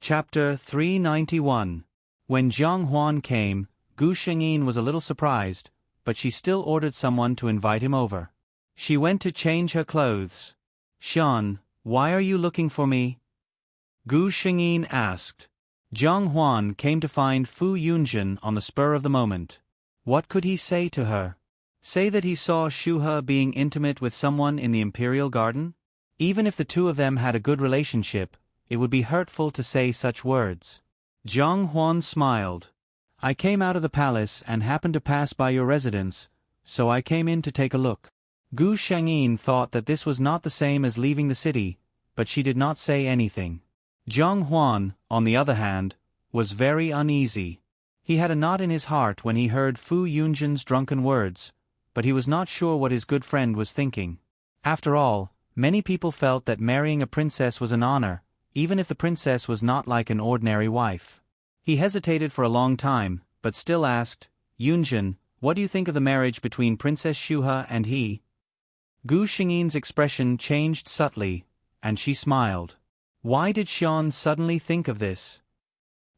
Chapter 391. When Jiang Huan came, Gu Shengyin was a little surprised, but she still ordered someone to invite him over. She went to change her clothes. "Xian, why are you looking for me?" Gu Shengyin asked. Jiang Huan came to find Fu Yunjin on the spur of the moment. What could he say to her? Say that he saw Shu He being intimate with someone in the imperial garden? Even if the two of them had a good relationship, it would be hurtful to say such words. Jiang Huan smiled. "I came out of the palace and happened to pass by your residence, so I came in to take a look." Gu Shengyin thought that this was not the same as leaving the city, but she did not say anything. Jiang Huan, on the other hand, was very uneasy. He had a knot in his heart when he heard Fu Yunjin's drunken words, but he was not sure what his good friend was thinking. After all, many people felt that marrying a princess was an honor, even if the princess was not like an ordinary wife. He hesitated for a long time, but still asked, "Yunjin, what do you think of the marriage between Princess Shu He and he?" Gu Shengyin's expression changed subtly, and she smiled. Why did Xian suddenly think of this?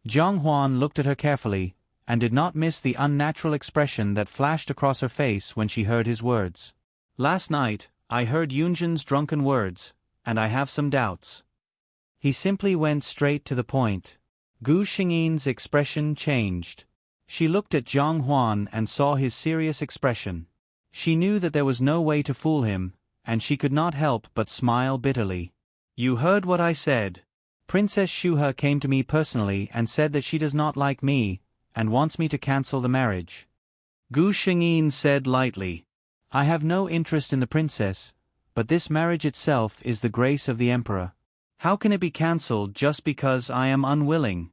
Jiang Huan looked at her carefully, and did not miss the unnatural expression that flashed across her face when she heard his words. "Last night, I heard Yunjin's drunken words, and I have some doubts." He simply went straight to the point. Gu Shengyin's expression changed. She looked at Jiang Huan and saw his serious expression. She knew that there was no way to fool him, and she could not help but smile bitterly. "You heard what I said. Princess Shu He came to me personally and said that she does not like me, and wants me to cancel the marriage." Gu Shengyin said lightly, "I have no interest in the princess, but this marriage itself is the grace of the emperor. How can it be cancelled just because I am unwilling?"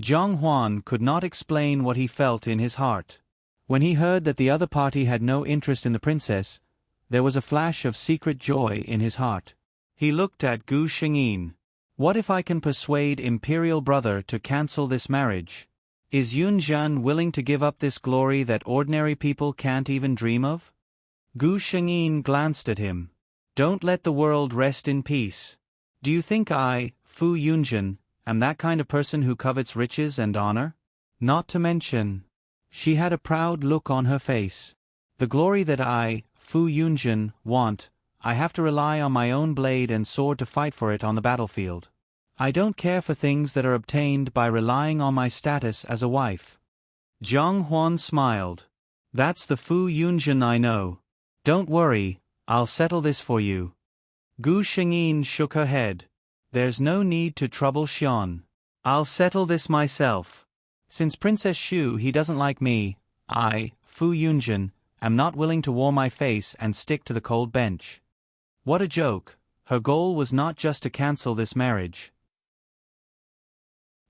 Jiang Huan could not explain what he felt in his heart. When he heard that the other party had no interest in the princess, there was a flash of secret joy in his heart. He looked at Gu Shengyin. "What if I can persuade Imperial Brother to cancel this marriage? Is Yunjian willing to give up this glory that ordinary people can't even dream of?" Gu Shengyin glanced at him. "Don't let the world rest in peace. Do you think I, Fu Yunjin, am that kind of person who covets riches and honor? Not to mention..." She had a proud look on her face. "The glory that I, Fu Yunjin, want, I have to rely on my own blade and sword to fight for it on the battlefield. I don't care for things that are obtained by relying on my status as a wife." Jiang Huan smiled. "That's the Fu Yunjin I know. Don't worry, I'll settle this for you." Gu Shengyin shook her head. "There's no need to trouble Xian. I'll settle this myself. Since Princess Shu He doesn't like me, I, Fu Yunjin, am not willing to warm my face and stick to the cold bench." What a joke. Her goal was not just to cancel this marriage.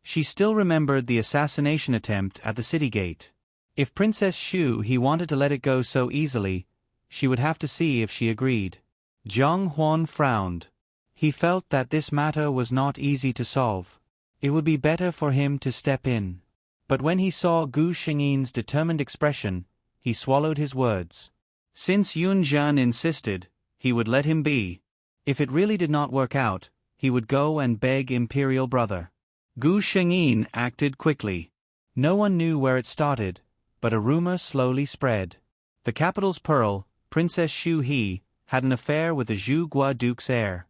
She still remembered the assassination attempt at the city gate. If Princess Shu He wanted to let it go so easily, she would have to see if she agreed. Jiang Huan frowned. He felt that this matter was not easy to solve. It would be better for him to step in. But when he saw Gu Shengyin's determined expression, he swallowed his words. Since Yunjian insisted, he would let him be. If it really did not work out, he would go and beg Imperial Brother. Gu Shengyin acted quickly. No one knew where it started, but a rumor slowly spread. The capital's pearl, Princess Shu He, had an affair with the Zhu Gua Duke's heir.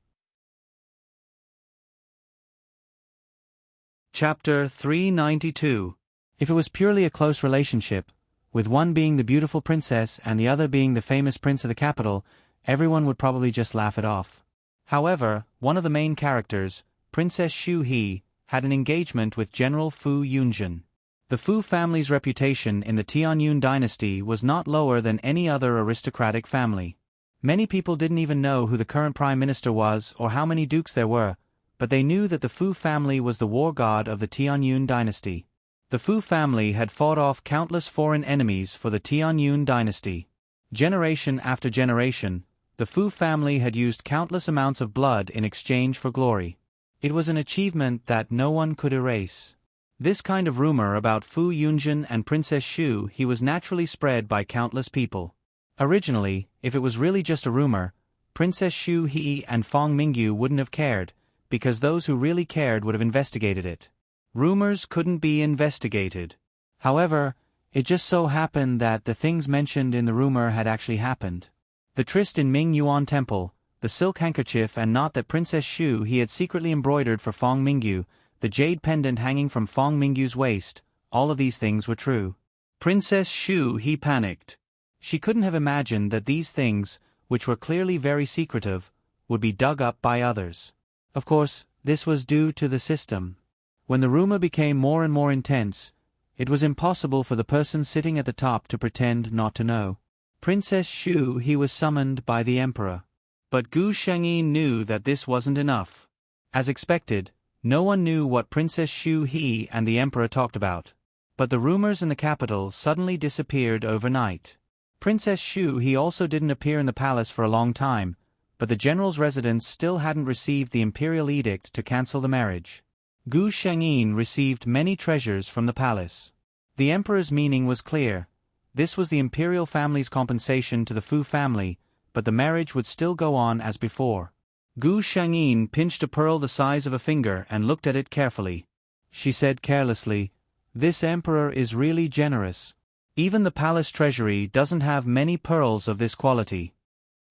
Chapter 392. If it was purely a close relationship, with one being the beautiful princess and the other being the famous prince of the capital, everyone would probably just laugh it off. However, one of the main characters, Princess Shu He, had an engagement with General Fu Yunjin. The Fu family's reputation in the Tianyun dynasty was not lower than any other aristocratic family. Many people didn't even know who the current prime minister was or how many dukes there were, but they knew that the Fu family was the war god of the Tianyun dynasty. The Fu family had fought off countless foreign enemies for the Tianyun dynasty. Generation after generation, the Fu family had used countless amounts of blood in exchange for glory. It was an achievement that no one could erase. This kind of rumor about Fu Yunjin and Princess Shu He was naturally spread by countless people. Originally, if it was really just a rumor, Princess Shu He and Fong Mingyu wouldn't have cared, because those who really cared would have investigated it. Rumors couldn't be investigated. However, it just so happened that the things mentioned in the rumor had actually happened. The tryst in Ming Yuan Temple, the silk handkerchief and knot that Princess Shu He had secretly embroidered for Fong Mingyu, the jade pendant hanging from Fong Mingyu's waist, all of these things were true. Princess Shu He panicked. She couldn't have imagined that these things, which were clearly very secretive, would be dug up by others. Of course, this was due to the system. When the rumor became more and more intense, it was impossible for the person sitting at the top to pretend not to know. Princess Shu He was summoned by the emperor. But Gu Shengyin knew that this wasn't enough. As expected, no one knew what Princess Shu He and the emperor talked about. But the rumors in the capital suddenly disappeared overnight. Princess Shu He also didn't appear in the palace for a long time, but the general's residence still hadn't received the imperial edict to cancel the marriage. Gu Shengyin received many treasures from the palace. The emperor's meaning was clear. This was the imperial family's compensation to the Fu family, but the marriage would still go on as before. Gu Shengyin pinched a pearl the size of a finger and looked at it carefully. She said carelessly, "This emperor is really generous. Even the palace treasury doesn't have many pearls of this quality."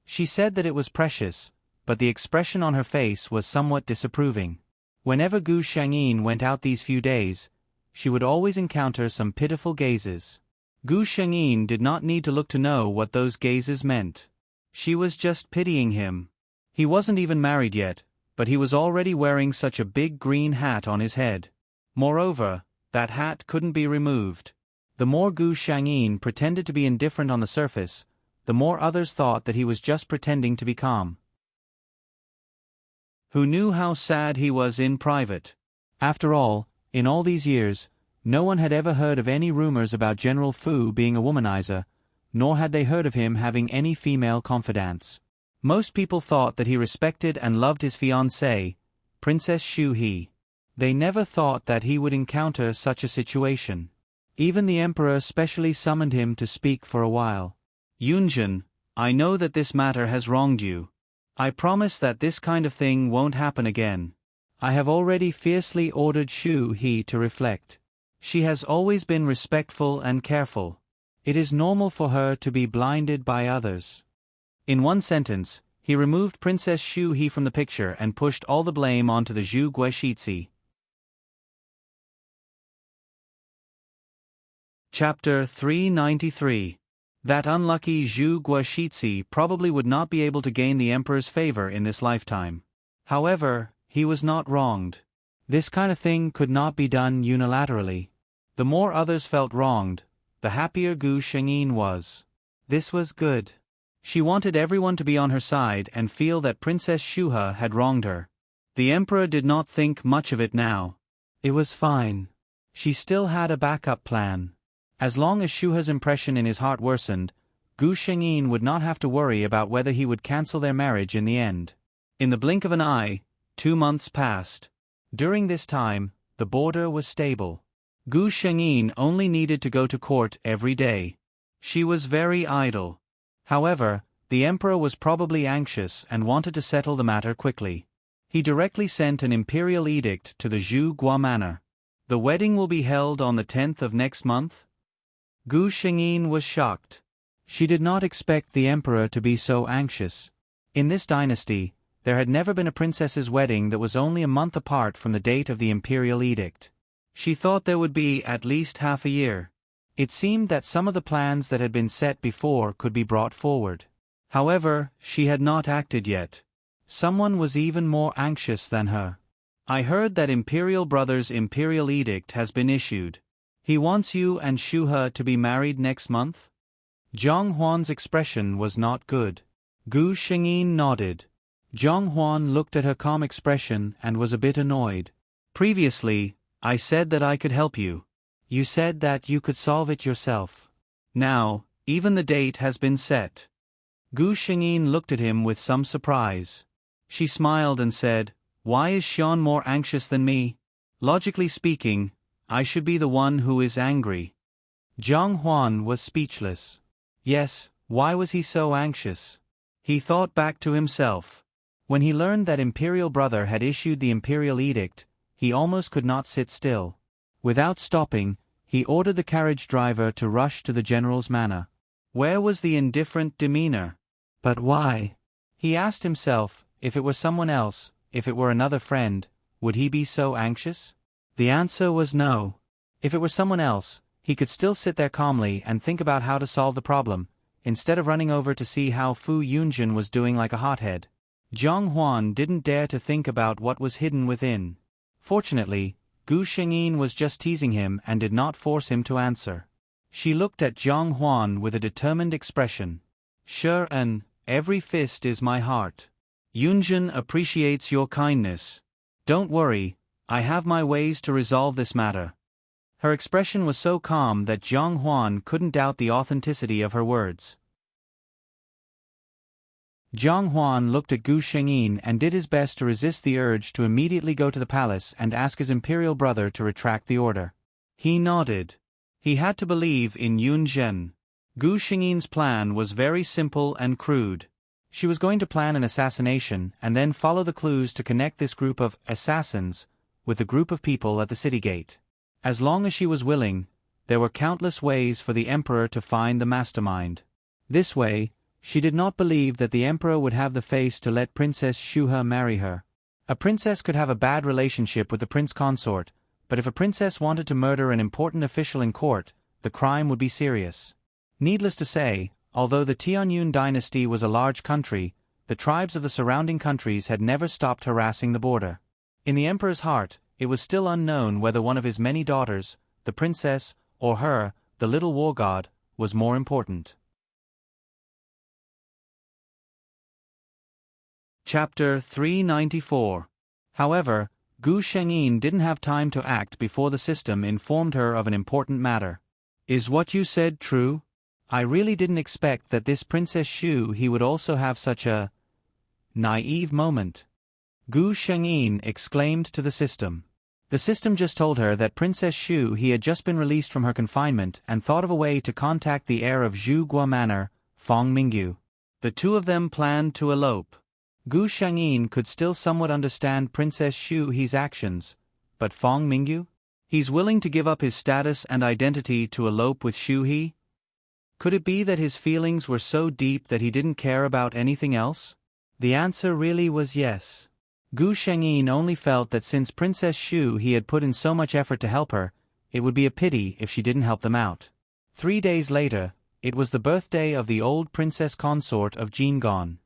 She said that it was precious, but the expression on her face was somewhat disapproving. Whenever Gu Shengyin went out these few days, she would always encounter some pitiful gazes. Gu Shengyin did not need to look to know what those gazes meant. She was just pitying him. He wasn't even married yet, but he was already wearing such a big green hat on his head. Moreover, that hat couldn't be removed. The more Gu Shengyin pretended to be indifferent on the surface, the more others thought that he was just pretending to be calm. Who knew how sad he was in private? After all, in all these years, no one had ever heard of any rumors about General Fu being a womanizer, nor had they heard of him having any female confidants. Most people thought that he respected and loved his fiancée, Princess Shu He. They never thought that he would encounter such a situation. Even the emperor specially summoned him to speak for a while. "Yunjin, I know that this matter has wronged you. I promise that this kind of thing won't happen again. I have already fiercely ordered Shu He to reflect. She has always been respectful and careful. It is normal for her to be blinded by others." In one sentence, he removed Princess Shu He from the picture and pushed all the blame onto the Zhu Guoshitsi. Chapter 393. That unlucky Zhu Guoshitsi probably would not be able to gain the emperor's favor in this lifetime. However, he was not wronged. This kind of thing could not be done unilaterally. The more others felt wronged, the happier Gu Shengyin was. This was good. She wanted everyone to be on her side and feel that Princess Shuha had wronged her. The emperor did not think much of it now. It was fine. She still had a backup plan. As long as Shuha's impression in his heart worsened, Gu Shengyin would not have to worry about whether he would cancel their marriage in the end. In the blink of an eye, 2 months passed. During this time, the border was stable. Gu Shengyin only needed to go to court every day. She was very idle. However, the emperor was probably anxious and wanted to settle the matter quickly. He directly sent an imperial edict to the Zhu Gua manor. "The wedding will be held on the 10th of next month?" Gu Shengyin was shocked. She did not expect the emperor to be so anxious. In this dynasty, there had never been a princess's wedding that was only a month apart from the date of the imperial edict. She thought there would be at least half a year. It seemed that some of the plans that had been set before could be brought forward. However, she had not acted yet. Someone was even more anxious than her. "I heard that Imperial Brother's imperial edict has been issued. He wants you and Shuha to be married next month?" Zhang Huan's expression was not good. Gu Shengyin nodded. Zhang Huan looked at her calm expression and was a bit annoyed. "Previously, I said that I could help you. You said that you could solve it yourself. Now, even the date has been set." Gu Shengyin looked at him with some surprise. She smiled and said, "Why is Xian more anxious than me? Logically speaking, I should be the one who is angry." Zhang Huan was speechless. Yes, why was he so anxious? He thought back to himself. When he learned that Imperial Brother had issued the Imperial Edict, he almost could not sit still. Without stopping, he ordered the carriage driver to rush to the general's manor. Where was the indifferent demeanor? But why? He asked himself, if it were someone else, if it were another friend, would he be so anxious? The answer was no. If it were someone else, he could still sit there calmly and think about how to solve the problem, instead of running over to see how Fu Yunjin was doing like a hothead. Jiang Huan didn't dare to think about what was hidden within. Fortunately, Gu Shengyin was just teasing him and did not force him to answer. She looked at Jiang Huan with a determined expression. Sure, and every fist is my heart. Yunjin appreciates your kindness. Don't worry, I have my ways to resolve this matter. Her expression was so calm that Jiang Huan couldn't doubt the authenticity of her words. Jiang Huan looked at Gu Shengyin and did his best to resist the urge to immediately go to the palace and ask his imperial brother to retract the order. He nodded. He had to believe in Yunjin. Gu Shengyin's plan was very simple and crude. She was going to plan an assassination and then follow the clues to connect this group of assassins with the group of people at the city gate. As long as she was willing, there were countless ways for the emperor to find the mastermind. This way, she did not believe that the emperor would have the face to let Princess Shuhe marry her. A princess could have a bad relationship with the prince consort, but if a princess wanted to murder an important official in court, the crime would be serious. Needless to say, although the Tianyun dynasty was a large country, the tribes of the surrounding countries had never stopped harassing the border. In the emperor's heart, it was still unknown whether one of his many daughters, the princess, or her, the little war god, was more important. Chapter 394. However, Gu Shengyin didn't have time to act before the system informed her of an important matter. Is what you said true? I really didn't expect that this Princess Shu he would also have such a naive moment. Gu Shengyin exclaimed to the system. The system just told her that Princess Shu he had just been released from her confinement and thought of a way to contact the heir of Zhu Gua Manor, Fong Mingyu. The two of them planned to elope. Gu Shengyin could still somewhat understand Princess Shu he's actions, but Fong Mingyu? He's willing to give up his status and identity to elope with Shu he? Could it be that his feelings were so deep that he didn't care about anything else? The answer really was yes. Gu Shengyin only felt that since Princess Shu he had put in so much effort to help her, it would be a pity if she didn't help them out. 3 days later, it was the birthday of the old princess consort of Jingon.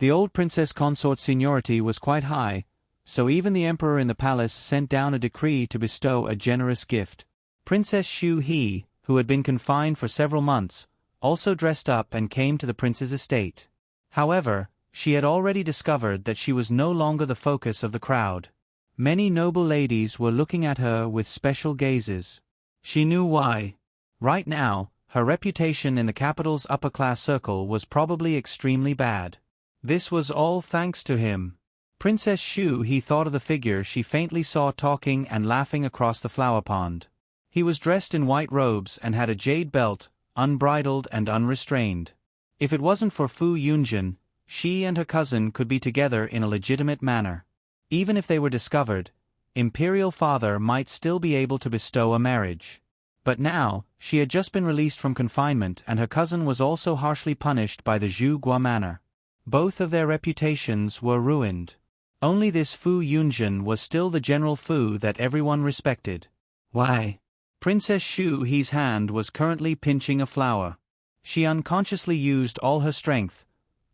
The old princess consort's seniority was quite high, so even the emperor in the palace sent down a decree to bestow a generous gift. Princess Shu he, who had been confined for several months, also dressed up and came to the prince's estate. However, she had already discovered that she was no longer the focus of the crowd. Many noble ladies were looking at her with special gazes. She knew why. Right now, her reputation in the capital's upper-class circle was probably extremely bad. This was all thanks to him. Princess Shu he thought of the figure she faintly saw talking and laughing across the flower pond. He was dressed in white robes and had a jade belt, unbridled and unrestrained. If it wasn't for Fu Yunjin, she and her cousin could be together in a legitimate manner. Even if they were discovered, Imperial Father might still be able to bestow a marriage. But now, she had just been released from confinement and her cousin was also harshly punished by the Zhu Gua Manor. Both of their reputations were ruined. Only this Fu Yunjin was still the General Fu that everyone respected. Why? Princess Shu he's hand was currently pinching a flower. She unconsciously used all her strength,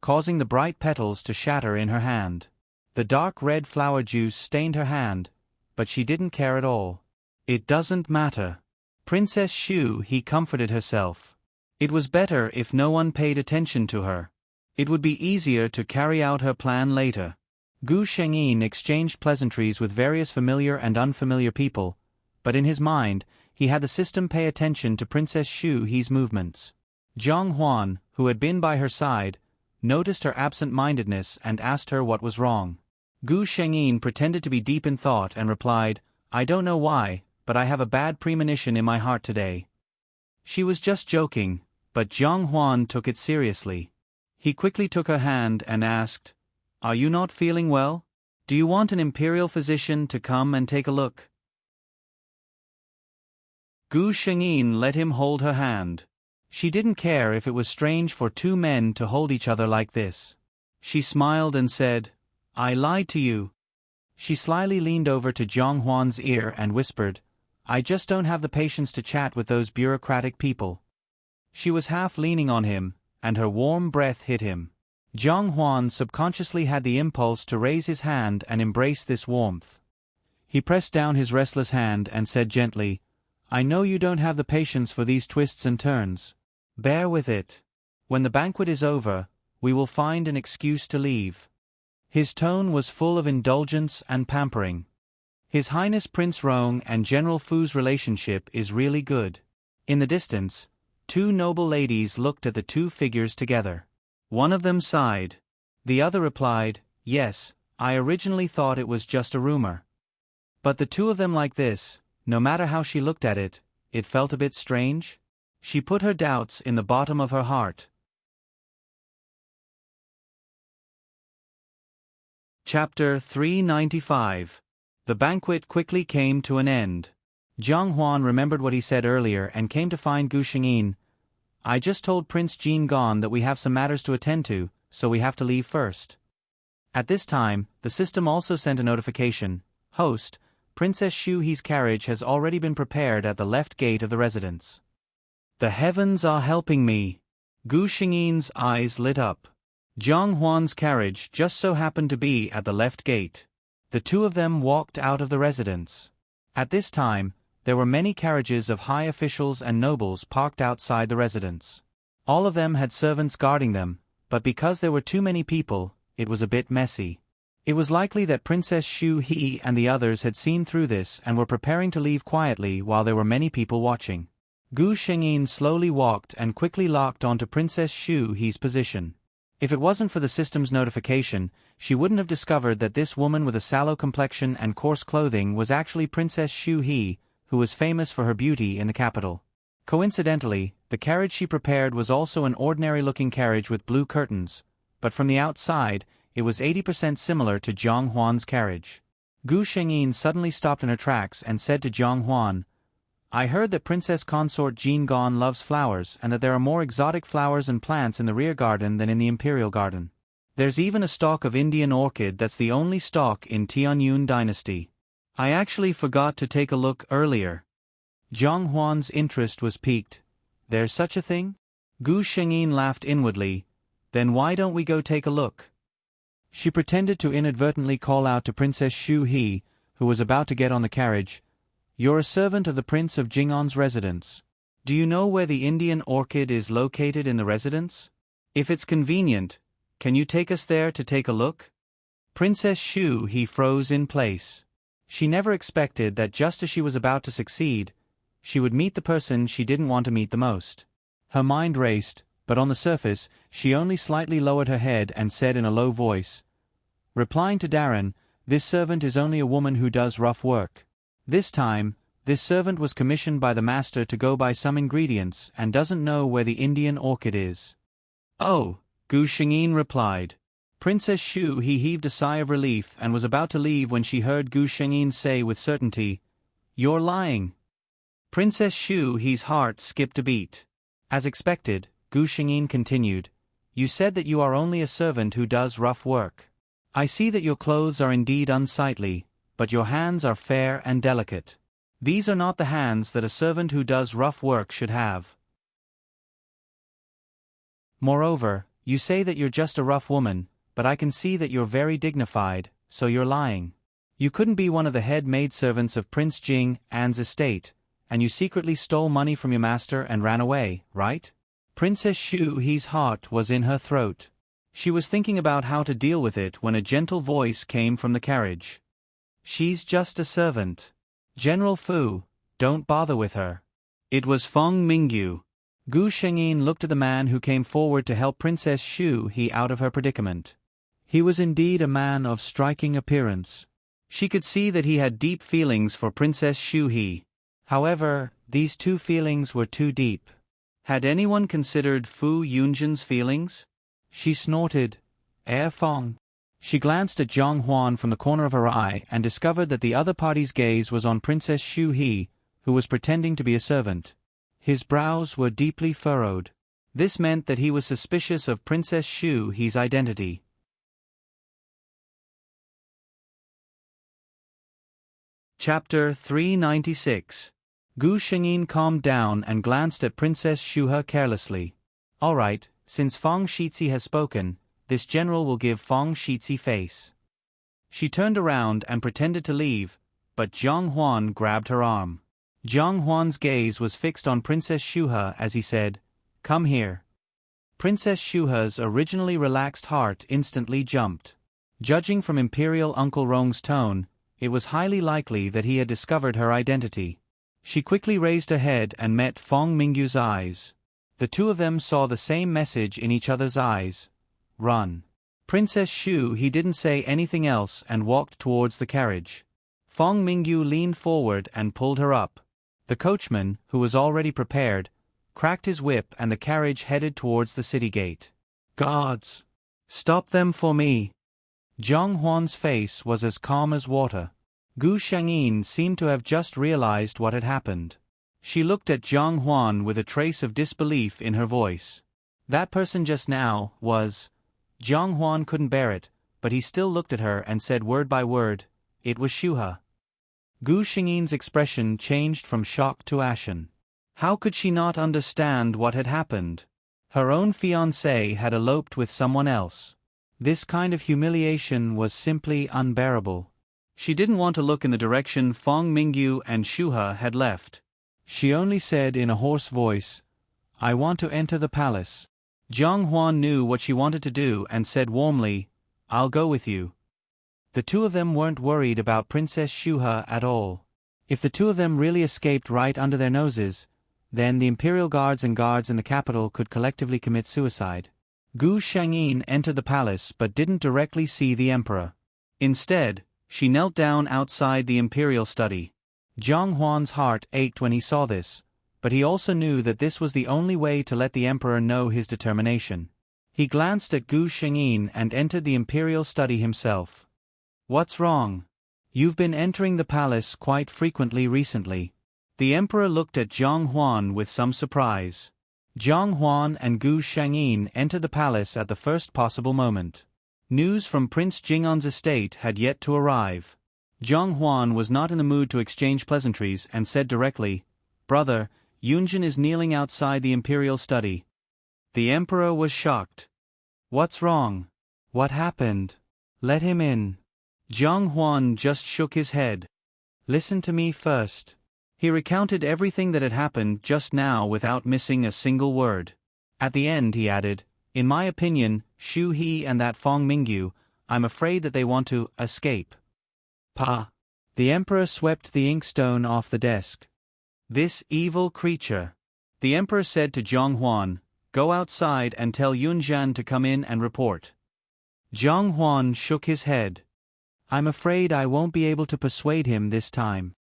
causing the bright petals to shatter in her hand. The dark red flower juice stained her hand, but she didn't care at all. It doesn't matter. Princess Shu he comforted herself. It was better if no one paid attention to her. It would be easier to carry out her plan later. Gu Shengyin exchanged pleasantries with various familiar and unfamiliar people, but in his mind, he had the system pay attention to Princess Shu he's movements. Jiang Huan, who had been by her side, noticed her absent-mindedness and asked her what was wrong. Gu Shengyin pretended to be deep in thought and replied, I don't know why, but I have a bad premonition in my heart today. She was just joking, but Jiang Huan took it seriously. He quickly took her hand and asked, Are you not feeling well? Do you want an imperial physician to come and take a look? Gu Shengyin let him hold her hand. She didn't care if it was strange for two men to hold each other like this. She smiled and said, I lied to you. She slyly leaned over to Zhang Huan's ear and whispered, I just don't have the patience to chat with those bureaucratic people. She was half leaning on him, and her warm breath hit him. Zhang Huan subconsciously had the impulse to raise his hand and embrace this warmth. He pressed down his restless hand and said gently, I know you don't have the patience for these twists and turns. Bear with it. When the banquet is over, we will find an excuse to leave. His tone was full of indulgence and pampering. His Highness Prince Rong and General Fu's relationship is really good. In the distance, two noble ladies looked at the two figures together. One of them sighed. The other replied, Yes, I originally thought it was just a rumor. But the two of them like this, no matter how she looked at it, it felt a bit strange. She put her doubts in the bottom of her heart. Chapter 395. The banquet quickly came to an end. Zhang Huan remembered what he said earlier and came to find Gu Shengyin. I just told Prince Jin Gong that we have some matters to attend to, so we have to leave first. At this time, the system also sent a notification. Host, Princess Shu He's carriage has already been prepared at the left gate of the residence. The heavens are helping me. Gu Shengyin's eyes lit up. Zhang Huan's carriage just so happened to be at the left gate. The two of them walked out of the residence. At this time, there were many carriages of high officials and nobles parked outside the residence. All of them had servants guarding them, but because there were too many people, it was a bit messy. It was likely that Princess Shu He and the others had seen through this and were preparing to leave quietly while there were many people watching. Gu Shengyin slowly walked and quickly locked onto Princess Shu He's position. If it wasn't for the system's notification, she wouldn't have discovered that this woman with a sallow complexion and coarse clothing was actually Princess Shu He, who was famous for her beauty in the capital. Coincidentally, the carriage she prepared was also an ordinary-looking carriage with blue curtains, but from the outside, it was 80% similar to Zhang Huan's carriage. Gu Shengyin suddenly stopped in her tracks and said to Zhang Huan, I heard that Princess Consort Jin Gong loves flowers and that there are more exotic flowers and plants in the rear garden than in the imperial garden. There's even a stalk of Indian orchid that's the only stalk in Tianyun dynasty. I actually forgot to take a look earlier. Zhang Huan's interest was piqued. There's such a thing? Gu Shengyin laughed inwardly. Then why don't we go take a look? She pretended to inadvertently call out to Princess Shu He, who was about to get on the carriage, You're a servant of the Prince of Jing'an's residence. Do you know where the Indian orchid is located in the residence? If it's convenient, can you take us there to take a look? Princess Shu He froze in place. She never expected that just as she was about to succeed, she would meet the person she didn't want to meet the most. Her mind raced, but on the surface, she only slightly lowered her head and said in a low voice, replying to Darren, this servant is only a woman who does rough work. This time, this servant was commissioned by the master to go buy some ingredients and doesn't know where the Indian orchid is. Oh, Gu Shengyin replied. Princess Shu He heaved a sigh of relief and was about to leave when she heard Gu Shengyin say with certainty, You're lying. Princess Shu He's heart skipped a beat. As expected, Gu Shengyin continued, You said that you are only a servant who does rough work. I see that your clothes are indeed unsightly, but your hands are fair and delicate. These are not the hands that a servant who does rough work should have. Moreover, you say that you're just a rough woman, but I can see that you're very dignified, so you're lying. You couldn't be one of the head maidservants of Prince Jing An's estate, and you secretly stole money from your master and ran away, right? Princess Shu He's heart was in her throat. She was thinking about how to deal with it when a gentle voice came from the carriage. She's just a servant. General Fu, don't bother with her. It was Feng Mingyu. Gu Shengyin looked at the man who came forward to help Princess Shu He out of her predicament. He was indeed a man of striking appearance. She could see that he had deep feelings for Princess Shu He. However, these two feelings were too deep. Had anyone considered Fu Yunjin's feelings? She snorted, Feng. She glanced at Zhang Huan from the corner of her eye and discovered that the other party's gaze was on Princess Xu He, who was pretending to be a servant. His brows were deeply furrowed. This meant that he was suspicious of Princess Xu He's identity. Chapter 396. Gu Shengyin calmed down and glanced at Princess Xu He carelessly. All right, since Fang Shizi has spoken, this general will give Fang Shizi face. She turned around and pretended to leave, but Zhang Huan grabbed her arm. Zhang Huan's gaze was fixed on Princess Xu He as he said, "Come here." Princess Xu He's originally relaxed heart instantly jumped. Judging from Imperial Uncle Rong's tone, it was highly likely that he had discovered her identity. She quickly raised her head and met Feng Mingyu's eyes. The two of them saw the same message in each other's eyes. Run. Princess Xu He didn't say anything else and walked towards the carriage. Feng Mingyu leaned forward and pulled her up. The coachman, who was already prepared, cracked his whip and the carriage headed towards the city gate. Guards! Stop them for me! Zhang Huan's face was as calm as water. Gu Shengyin seemed to have just realized what had happened. She looked at Zhang Huan with a trace of disbelief in her voice. That person just now was... Zhang Huan couldn't bear it, but he still looked at her and said word by word, "It was Xu He." Gu Shengyin's expression changed from shock to ashen. How could she not understand what had happened? Her own fiancé had eloped with someone else. This kind of humiliation was simply unbearable. She didn't want to look in the direction Feng Mingyu and Xu He had left. She only said in a hoarse voice, "I want to enter the palace." Zhang Huan knew what she wanted to do and said warmly, "I'll go with you." The two of them weren't worried about Princess Xu He at all. If the two of them really escaped right under their noses, then the imperial guards and guards in the capital could collectively commit suicide. Gu Shengyin entered the palace but didn't directly see the emperor. Instead, she knelt down outside the imperial study. Zhang Huan's heart ached when he saw this, but he also knew that this was the only way to let the emperor know his determination. He glanced at Gu Shengyin and entered the imperial study himself. "What's wrong? You've been entering the palace quite frequently recently." The emperor looked at Zhang Huan with some surprise. Zhang Huan and Gu Shengyin entered the palace at the first possible moment. News from Prince Jing'an's estate had yet to arrive. Zhang Huan was not in the mood to exchange pleasantries and said directly, "Brother, Yunjin is kneeling outside the imperial study." The emperor was shocked. "What's wrong? What happened? Let him in." Zhang Huan just shook his head. "Listen to me first." He recounted everything that had happened just now without missing a single word. At the end he added, "In my opinion, Xu He and that Feng Mingyu, I'm afraid that they want to escape." "Pa!" The emperor swept the inkstone off the desk. "This evil creature." The emperor said to Zhang Huan, "Go outside and tell Yunzhan to come in and report." Zhang Huan shook his head. "I'm afraid I won't be able to persuade him this time.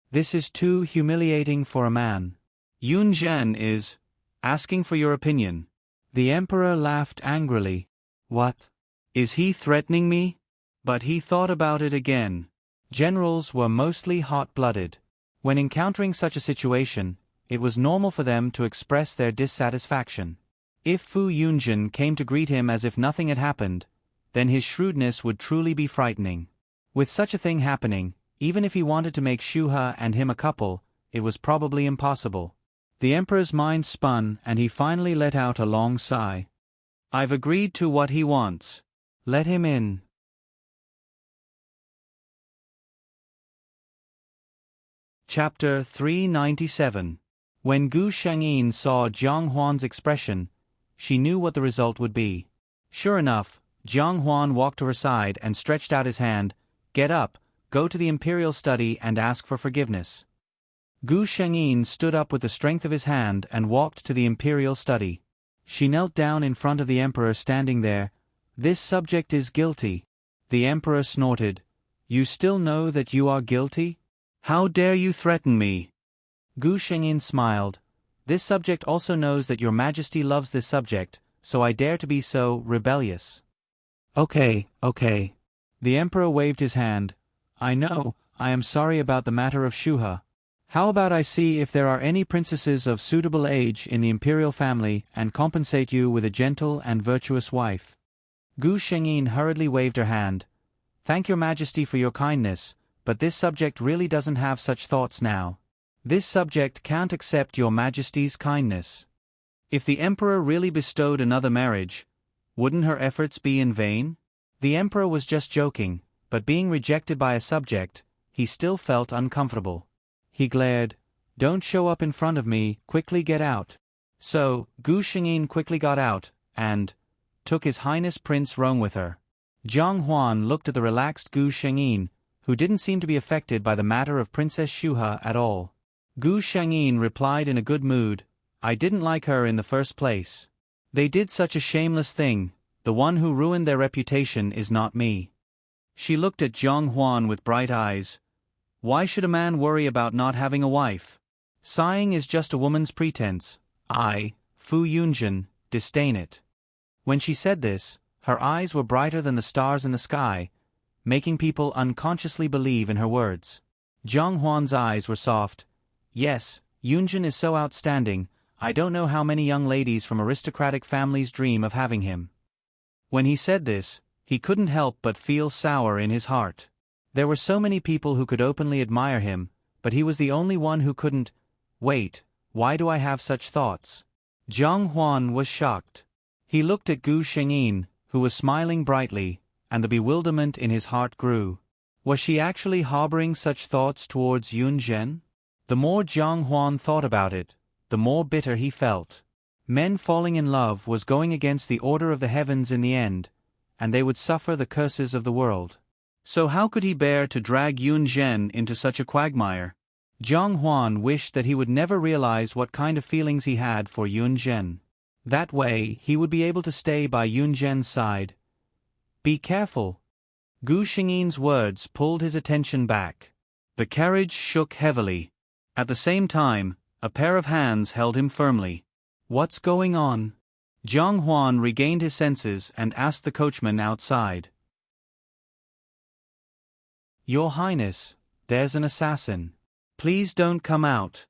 This is too humiliating for a man. Yunzhan is asking for your opinion." The emperor laughed angrily. "What? Is he threatening me?" But he thought about it again. Generals were mostly hot-blooded. When encountering such a situation, it was normal for them to express their dissatisfaction. If Fu Yunjin came to greet him as if nothing had happened, then his shrewdness would truly be frightening. With such a thing happening, even if he wanted to make Xu He and him a couple, it was probably impossible. The emperor's mind spun and he finally let out a long sigh. "I've agreed to what he wants. Let him in." Chapter 397. When Gu Shengyin saw Zhang Huan's expression, she knew what the result would be. Sure enough, Zhang Huan walked to her side and stretched out his hand. "Get up, go to the imperial study and ask for forgiveness." Gu Shengyin stood up with the strength of his hand and walked to the imperial study. She knelt down in front of the emperor standing there. "This subject is guilty." The emperor snorted. "You still know that you are guilty? How dare you threaten me?" Gu Shengyin smiled. "This subject also knows that your majesty loves this subject, so I dare to be so rebellious." Okay, okay. The emperor waved his hand. I know, I am sorry about the matter of Shuha. How about I see if there are any princesses of suitable age in the imperial family and compensate you with a gentle and virtuous wife? Gu Shengyin hurriedly waved her hand. Thank your majesty for your kindness, but this subject really doesn't have such thoughts now. This subject can't accept your majesty's kindness. If the emperor really bestowed another marriage, wouldn't her efforts be in vain? The emperor was just joking, but being rejected by a subject, he still felt uncomfortable. He glared. Don't show up in front of me, quickly get out. So, Gu Shengyin quickly got out, and took His Highness Prince Rong with her. Jiang Huan looked at the relaxed Gu Shengyin, who didn't seem to be affected by the matter of Princess Shuha at all. Gu Shengyin replied in a good mood, I didn't like her in the first place. They did such a shameless thing, the one who ruined their reputation is not me. She looked at Jiang Huan with bright eyes. Why should a man worry about not having a wife? Sighing is just a woman's pretense. I, Fu Yunjin, disdain it. When she said this, her eyes were brighter than the stars in the sky, making people unconsciously believe in her words. Jiang Huan's eyes were soft. Yes, Yunjin is so outstanding, I don't know how many young ladies from aristocratic families dream of having him. When he said this, he couldn't help but feel sour in his heart. There were so many people who could openly admire him, but he was the only one who couldn't. Wait, why do I have such thoughts? Jiang Huan was shocked. He looked at Gu Shengyin, who was smiling brightly, and the bewilderment in his heart grew. Was she actually harboring such thoughts towards Yun Zhen? The more Jiang Huan thought about it, the more bitter he felt. Men falling in love was going against the order of the heavens in the end, and they would suffer the curses of the world. So how could he bear to drag Yun Zhen into such a quagmire? Jiang Huan wished that he would never realize what kind of feelings he had for Yun Zhen. That way, he would be able to stay by Yun Zhen's side. Be careful. Gu Shengyin's words pulled his attention back. The carriage shook heavily. At the same time, a pair of hands held him firmly. What's going on? Jiang Huan regained his senses and asked the coachman outside. Your Highness, there's an assassin. Please don't come out.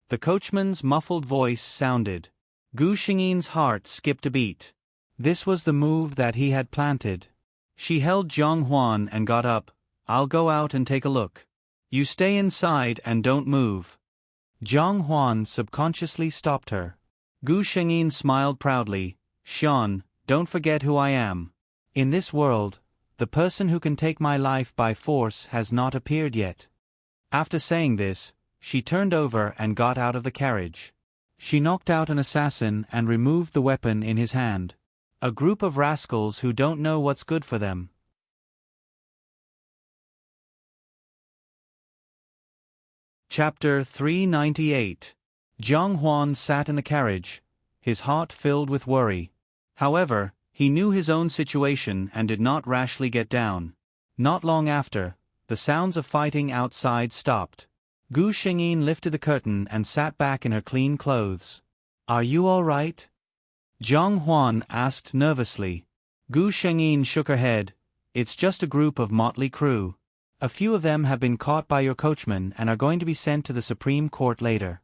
The coachman's muffled voice sounded. Gu Shengyin's heart skipped a beat. This was the move that he had planted. She held Jiang Huan and got up. I'll go out and take a look. You stay inside and don't move. Jiang Huan subconsciously stopped her. Gu Shengyin smiled proudly. Xian, don't forget who I am. In this world, the person who can take my life by force has not appeared yet. After saying this, she turned over and got out of the carriage. She knocked out an assassin and removed the weapon in his hand. A group of rascals who don't know what's good for them. Chapter 398. Jiang Huan sat in the carriage, his heart filled with worry. However, he knew his own situation and did not rashly get down. Not long after, the sounds of fighting outside stopped. Gu Shengyin lifted the curtain and sat back in her clean clothes. Are you all right? Jiang Huan asked nervously. Gu Shengyin shook her head. It's just a group of motley crew. A few of them have been caught by your coachman and are going to be sent to the Supreme Court later.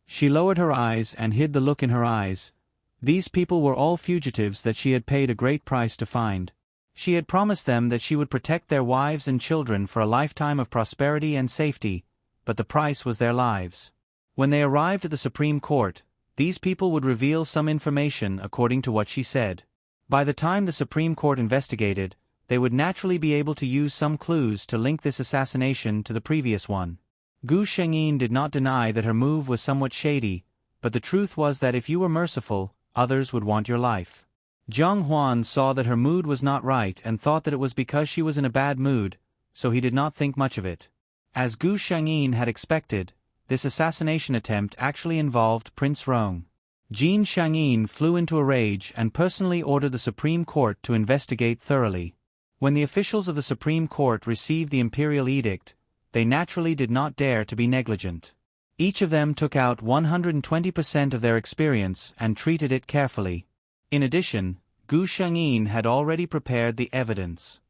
She lowered her eyes and hid the look in her eyes. These people were all fugitives that she had paid a great price to find. She had promised them that she would protect their wives and children for a lifetime of prosperity and safety, but the price was their lives. When they arrived at the Supreme Court, these people would reveal some information according to what she said. By the time the Supreme Court investigated, they would naturally be able to use some clues to link this assassination to the previous one. Gu Shengyin did not deny that her move was somewhat shady, but the truth was that if you were merciful, others would want your life. Jiang Huan saw that her mood was not right and thought that it was because she was in a bad mood, so he did not think much of it. As Gu Shengyin had expected, this assassination attempt actually involved Prince Rong. Jin Shangyin flew into a rage and personally ordered the Supreme Court to investigate thoroughly. When the officials of the Supreme Court received the imperial edict, they naturally did not dare to be negligent. Each of them took out 120% of their experience and treated it carefully. In addition, Gu Shengyin had already prepared the evidence.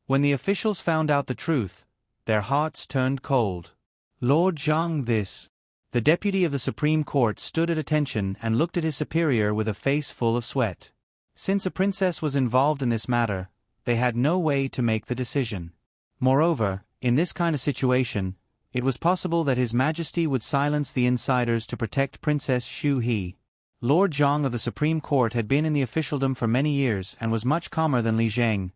When the officials found out the truth, their hearts turned cold. Lord Zhang this. The deputy of the Supreme Court stood at attention and looked at his superior with a face full of sweat. Since a princess was involved in this matter, they had no way to make the decision. Moreover, in this kind of situation, it was possible that His Majesty would silence the insiders to protect Princess Xu He. Lord Zhang of the Supreme Court had been in the officialdom for many years and was much calmer than Li Zheng.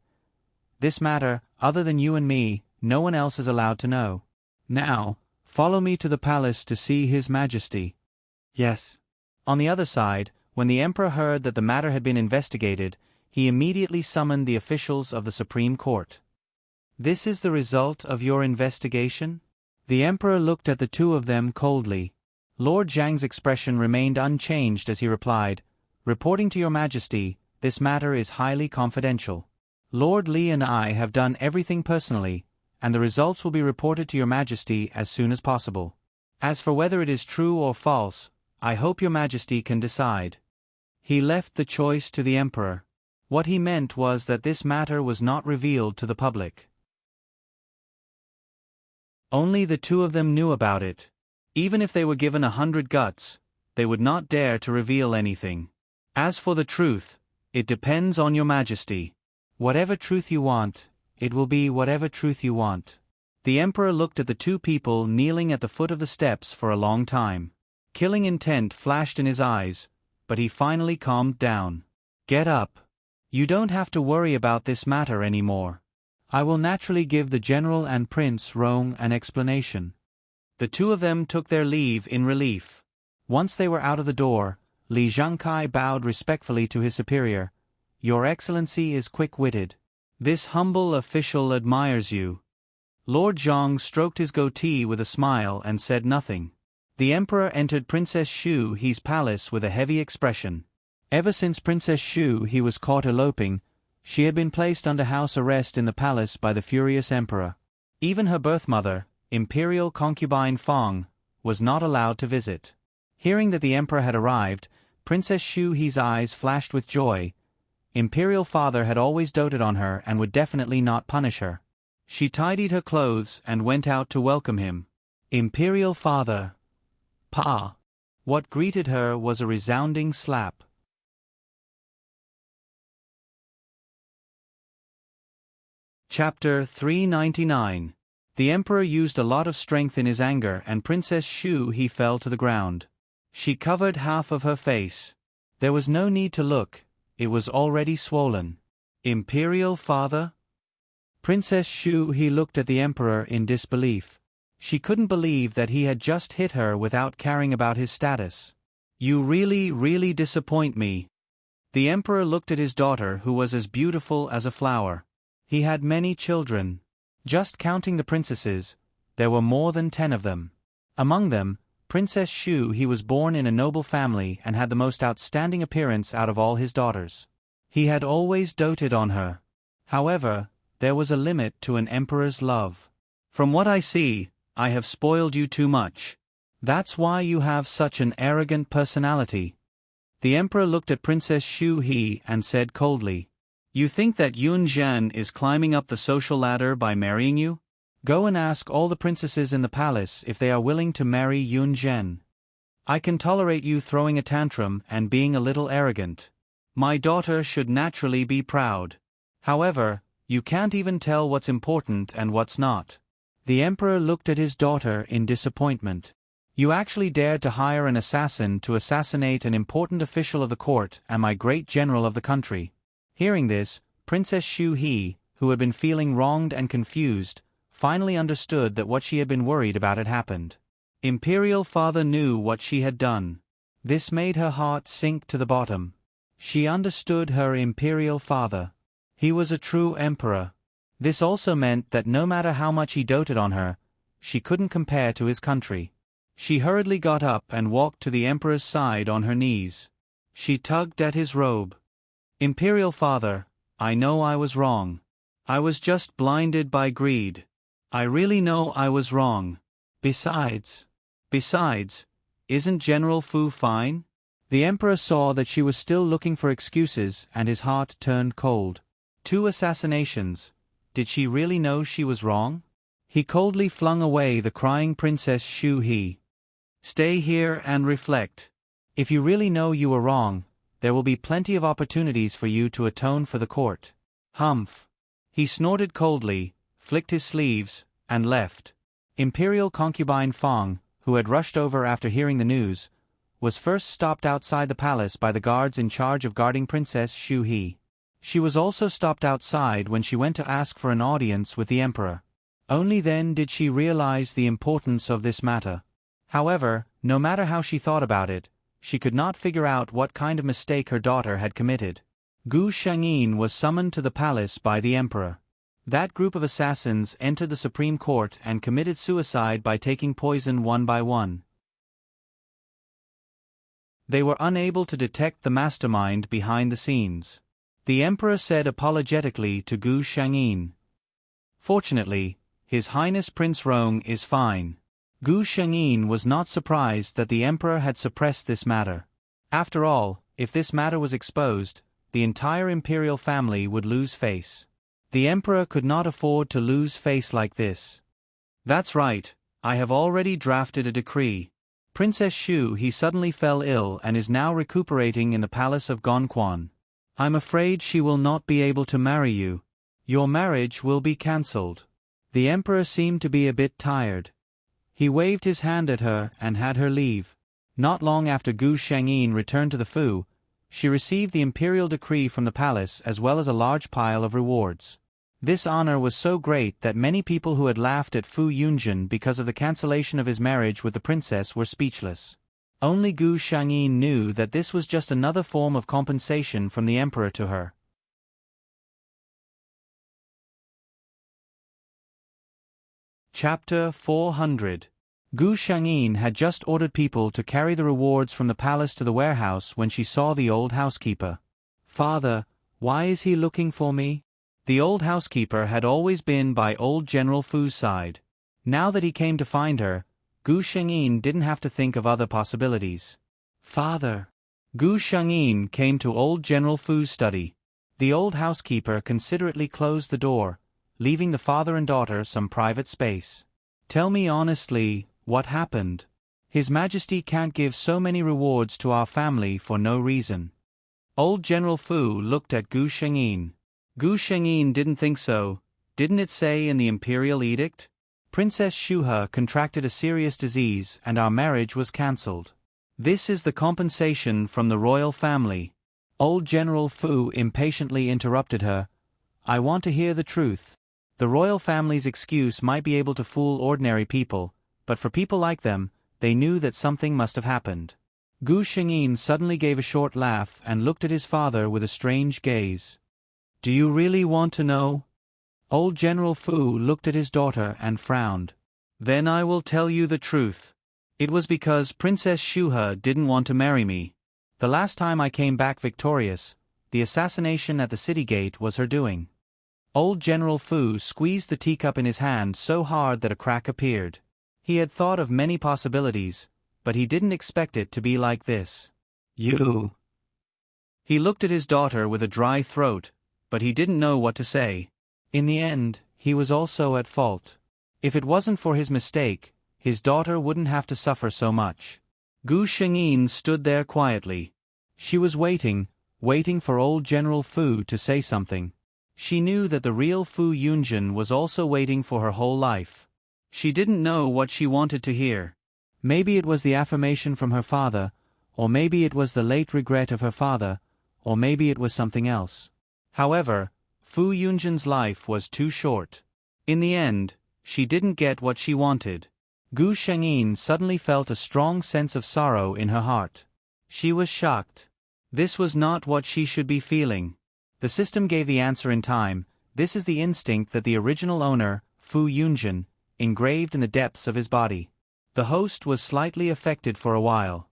This matter, other than you and me, no one else is allowed to know. Now, follow me to the palace to see His Majesty. Yes. On the other side, when the Emperor heard that the matter had been investigated, he immediately summoned the officials of the Supreme Court. This is the result of your investigation? The Emperor looked at the two of them coldly. Lord Zhang's expression remained unchanged as he replied, "Reporting to your Majesty, this matter is highly confidential. Lord Li and I have done everything personally, and the results will be reported to your Majesty as soon as possible. As for whether it is true or false, I hope your Majesty can decide." He left the choice to the Emperor. What he meant was that this matter was not revealed to the public. Only the two of them knew about it. Even if they were given 100 guts, they would not dare to reveal anything. As for the truth, it depends on your Majesty. Whatever truth you want, it will be whatever truth you want. The Emperor looked at the two people kneeling at the foot of the steps for a long time. Killing intent flashed in his eyes, but he finally calmed down. Get up. You don't have to worry about this matter anymore. I will naturally give the General and Prince Rong an explanation. The two of them took their leave in relief. Once they were out of the door, Li Zhangkai bowed respectfully to his superior. Your Excellency is quick-witted. This humble official admires you. Lord Zhang stroked his goatee with a smile and said nothing. The Emperor entered Princess Xu He's palace with a heavy expression. Ever since Princess Xu He was caught eloping, she had been placed under house arrest in the palace by the furious Emperor. Even her birth mother, Imperial concubine Fong, was not allowed to visit. Hearing that the Emperor had arrived, Princess Xu He's eyes flashed with joy. Imperial father had always doted on her and would definitely not punish her. She tidied her clothes and went out to welcome him. Imperial father. Pa. What greeted her was a resounding slap. Chapter 399. The Emperor used a lot of strength in his anger and Princess Xu He fell to the ground. She covered half of her face. There was no need to look, it was already swollen. Imperial father? Princess Xu He looked at the Emperor in disbelief. She couldn't believe that he had just hit her without caring about his status. You really disappoint me. The Emperor looked at his daughter who was as beautiful as a flower. He had many children. Just counting the princesses, there were more than 10 of them. Among them, Princess Xu He was born in a noble family and had the most outstanding appearance out of all his daughters. He had always doted on her. However, there was a limit to an emperor's love. From what I see, I have spoiled you too much. That's why you have such an arrogant personality. The Emperor looked at Princess Xu He and said coldly, You think that Yun Zhen is climbing up the social ladder by marrying you? Go and ask all the princesses in the palace if they are willing to marry Yun Zhen. I can tolerate you throwing a tantrum and being a little arrogant. My daughter should naturally be proud. However, you can't even tell what's important and what's not. The Emperor looked at his daughter in disappointment. You actually dared to hire an assassin to assassinate an important official of the court and my great general of the country. Hearing this, Princess Xu He, who had been feeling wronged and confused, finally understood that what she had been worried about had happened. Imperial father knew what she had done. This made her heart sink to the bottom. She understood her imperial father. He was a true emperor. This also meant that no matter how much he doted on her, she couldn't compare to his country. She hurriedly got up and walked to the emperor's side on her knees. She tugged at his robe. Imperial father, I know I was wrong. I was just blinded by greed. I really know I was wrong. Besides, isn't General Fu fine? The emperor saw that she was still looking for excuses and his heart turned cold. 2 assassinations. Did she really know she was wrong? He coldly flung away the crying Princess Shu He. Stay here and reflect. If you really know you were wrong, there will be plenty of opportunities for you to atone for the court. Humph. He snorted coldly, flicked his sleeves, and left. Imperial concubine Fong, who had rushed over after hearing the news, was first stopped outside the palace by the guards in charge of guarding Princess Shu He. She was also stopped outside when she went to ask for an audience with the emperor. Only then did she realize the importance of this matter. However, no matter how she thought about it, she could not figure out what kind of mistake her daughter had committed. Gu Shangyin was summoned to the palace by the emperor. That group of assassins entered the Supreme Court and committed suicide by taking poison one by one. They were unable to detect the mastermind behind the scenes. The emperor said apologetically to Gu Shangyin, "Fortunately, His Highness Prince Rong is fine." Gu Shangyin was not surprised that the emperor had suppressed this matter. After all, if this matter was exposed, the entire imperial family would lose face. The emperor could not afford to lose face like this. "That's right, I have already drafted a decree. Princess Shu He suddenly fell ill and is now recuperating in the palace of Gongquan. I'm afraid she will not be able to marry you. Your marriage will be cancelled." The emperor seemed to be a bit tired. He waved his hand at her and had her leave. Not long after Gu Shangyin returned to the Fu, she received the imperial decree from the palace as well as a large pile of rewards. This honor was so great that many people who had laughed at Fu Yunjin because of the cancellation of his marriage with the princess were speechless. Only Gu Shangyin knew that this was just another form of compensation from the emperor to her. Chapter 400. Gu Shangyin had just ordered people to carry the rewards from the palace to the warehouse when she saw the old housekeeper. "Father, why is he looking for me?" The old housekeeper had always been by old General Fu's side. Now that he came to find her, Gu Shangyin didn't have to think of other possibilities. "Father." Gu Shangyin came to old General Fu's study. The old housekeeper considerately closed the door, leaving the father and daughter some private space. "Tell me honestly, what happened? His Majesty can't give so many rewards to our family for no reason." Old General Fu looked at Gu Shangyin. "Gu Shangyin didn't think so. Didn't it say in the imperial edict? Princess Shuhe contracted a serious disease and our marriage was cancelled. This is the compensation from the royal family." Old General Fu impatiently interrupted her. "I want to hear the truth. The royal family's excuse might be able to fool ordinary people, but for people like them, they knew that something must have happened." Gu Shangyin suddenly gave a short laugh and looked at his father with a strange gaze. "Do you really want to know?" Old General Fu looked at his daughter and frowned. "Then I will tell you the truth. It was because Princess Shuhe didn't want to marry me. The last time I came back victorious, the assassination at the city gate was her doing." Old General Fu squeezed the teacup in his hand so hard that a crack appeared. He had thought of many possibilities, but he didn't expect it to be like this. "You..." He looked at his daughter with a dry throat, but he didn't know what to say. In the end, he was also at fault. If it wasn't for his mistake, his daughter wouldn't have to suffer so much. Gu Shangyin stood there quietly. She was waiting for old General Fu to say something. She knew that the real Fu Yunjin was also waiting for her whole life. She didn't know what she wanted to hear. Maybe it was the affirmation from her father, or maybe it was the late regret of her father, or maybe it was something else. However, Fu Yunjin's life was too short. In the end, she didn't get what she wanted. Gu Shangyin suddenly felt a strong sense of sorrow in her heart. She was shocked. This was not what she should be feeling. The system gave the answer in time. This is the instinct that the original owner, Fu Yunjin, engraved in the depths of his body. The host was slightly affected for a while.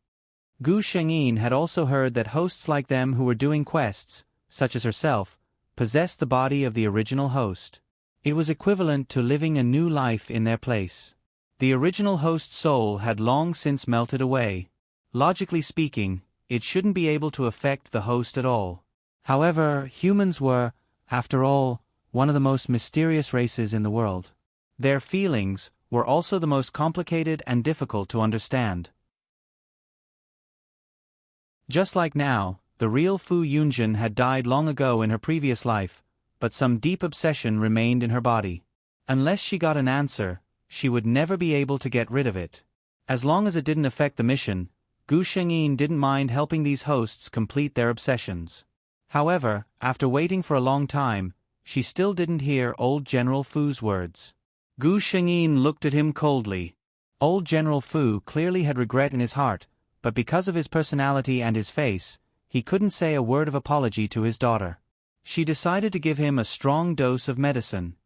Gu Shangyin had also heard that hosts like them who were doing quests, such as herself, possessed the body of the original host. It was equivalent to living a new life in their place. The original host's soul had long since melted away. Logically speaking, it shouldn't be able to affect the host at all. However, humans were, after all, one of the most mysterious races in the world. Their feelings were also the most complicated and difficult to understand. Just like now, the real Fu Yunjin had died long ago in her previous life, but some deep obsession remained in her body. Unless she got an answer, she would never be able to get rid of it. As long as it didn't affect the mission, Gu Shengyin didn't mind helping these hosts complete their obsessions. However, after waiting for a long time, she still didn't hear old General Fu's words. Gu Shengyin looked at him coldly. Old General Fu clearly had regret in his heart, but because of his personality and his face, he couldn't say a word of apology to his daughter. She decided to give him a strong dose of medicine.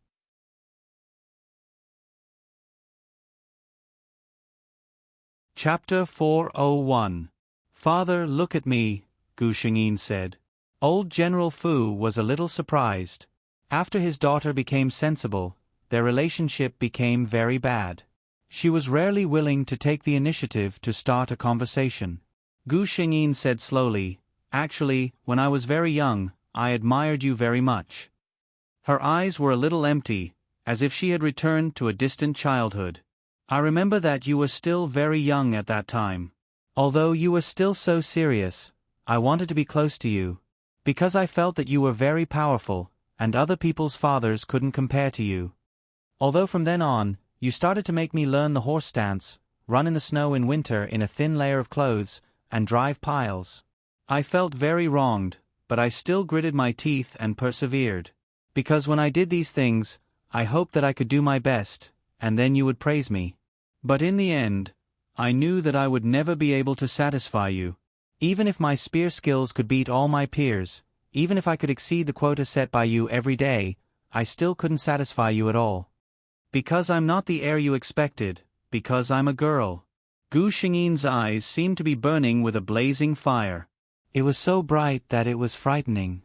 Chapter 401. Father, look at me, Gu Shengyin said. Old General Fu was a little surprised. After his daughter became sensible, their relationship became very bad. She was rarely willing to take the initiative to start a conversation. Gu Shengyin said slowly, "Actually, when I was very young, I admired you very much." Her eyes were a little empty, as if she had returned to a distant childhood. "I remember that you were still very young at that time. Although you were still so serious, I wanted to be close to you. Because I felt that you were very powerful, and other people's fathers couldn't compare to you. Although from then on, you started to make me learn the horse stance, run in the snow in winter in a thin layer of clothes, and drive piles. I felt very wronged, but I still gritted my teeth and persevered. Because when I did these things, I hoped that I could do my best, and then you would praise me. But in the end, I knew that I would never be able to satisfy you. Even if my spear skills could beat all my peers, even if I could exceed the quota set by you every day, I still couldn't satisfy you at all. Because I'm not the heir you expected, because I'm a girl." Gu Shengyin's eyes seemed to be burning with a blazing fire. It was so bright that it was frightening.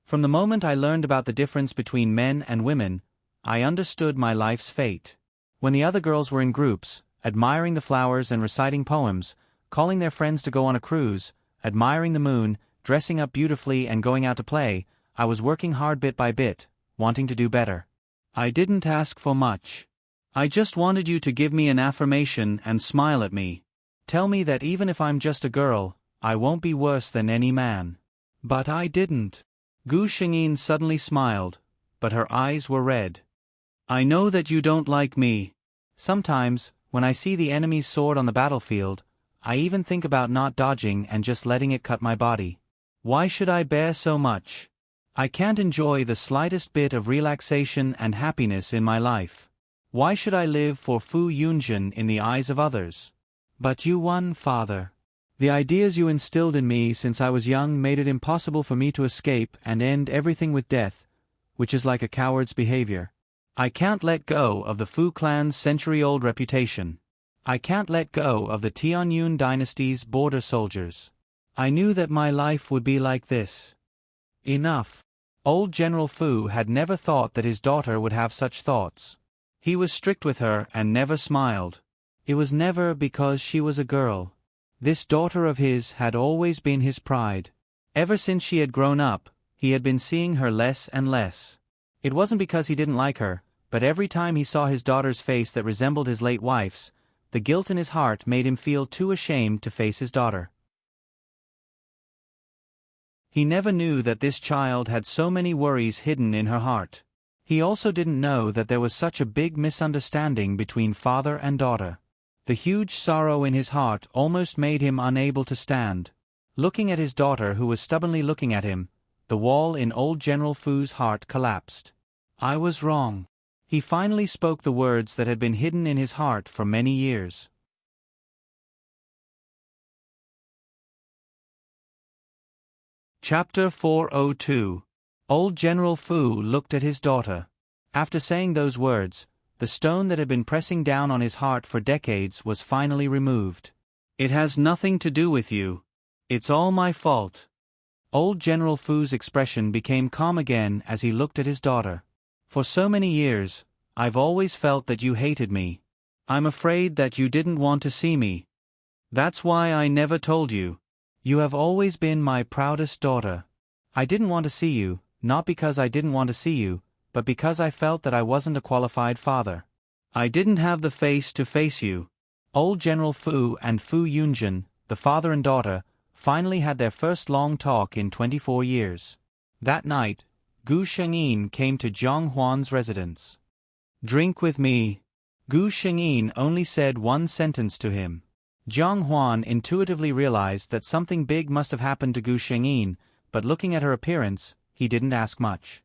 From the moment I learned about the difference between men and women, I understood my life's fate. When the other girls were in groups, admiring the flowers and reciting poems, calling their friends to go on a cruise, admiring the moon, dressing up beautifully and going out to play, I was working hard bit by bit, wanting to do better. I didn't ask for much. I just wanted you to give me an affirmation and smile at me. Tell me that even if I'm just a girl, I won't be worse than any man. But I didn't. Gu Shengyin suddenly smiled, but her eyes were red. I know that you don't like me. Sometimes, when I see the enemy's sword on the battlefield, I even think about not dodging and just letting it cut my body. Why should I bear so much? I can't enjoy the slightest bit of relaxation and happiness in my life. Why should I live for Fu Yunjin in the eyes of others? But you won, Father. The ideas you instilled in me since I was young made it impossible for me to escape and end everything with death, which is like a coward's behavior. I can't let go of the Fu clan's century-old reputation. I can't let go of the Tianyun dynasty's border soldiers. I knew that my life would be like this. Enough. Old General Fu had never thought that his daughter would have such thoughts. He was strict with her and never smiled. It was never because she was a girl. This daughter of his had always been his pride. Ever since she had grown up, he had been seeing her less and less. It wasn't because he didn't like her, but every time he saw his daughter's face that resembled his late wife's, the guilt in his heart made him feel too ashamed to face his daughter. He never knew that this child had so many worries hidden in her heart. He also didn't know that there was such a big misunderstanding between father and daughter. The huge sorrow in his heart almost made him unable to stand. Looking at his daughter who was stubbornly looking at him, the wall in old General Fu's heart collapsed. I was wrong. He finally spoke the words that had been hidden in his heart for many years. Chapter 402. Old General Fu looked at his daughter. After saying those words, the stone that had been pressing down on his heart for decades was finally removed. It has nothing to do with you. It's all my fault. Old General Fu's expression became calm again as he looked at his daughter. For so many years, I've always felt that you hated me. I'm afraid that you didn't want to see me. That's why I never told you. You have always been my proudest daughter. I didn't want to see you, not because I didn't want to see you, but because I felt that I wasn't a qualified father. I didn't have the face to face you." Old General Fu and Fu Yunjin, the father and daughter, finally had their first long talk in 24 years. That night, Gu Shengyin came to Zhang Huan's residence. "Drink with me." Gu Shengyin only said one sentence to him. Zhang Huan intuitively realized that something big must have happened to Gu Shengyin, but looking at her appearance, he didn't ask much.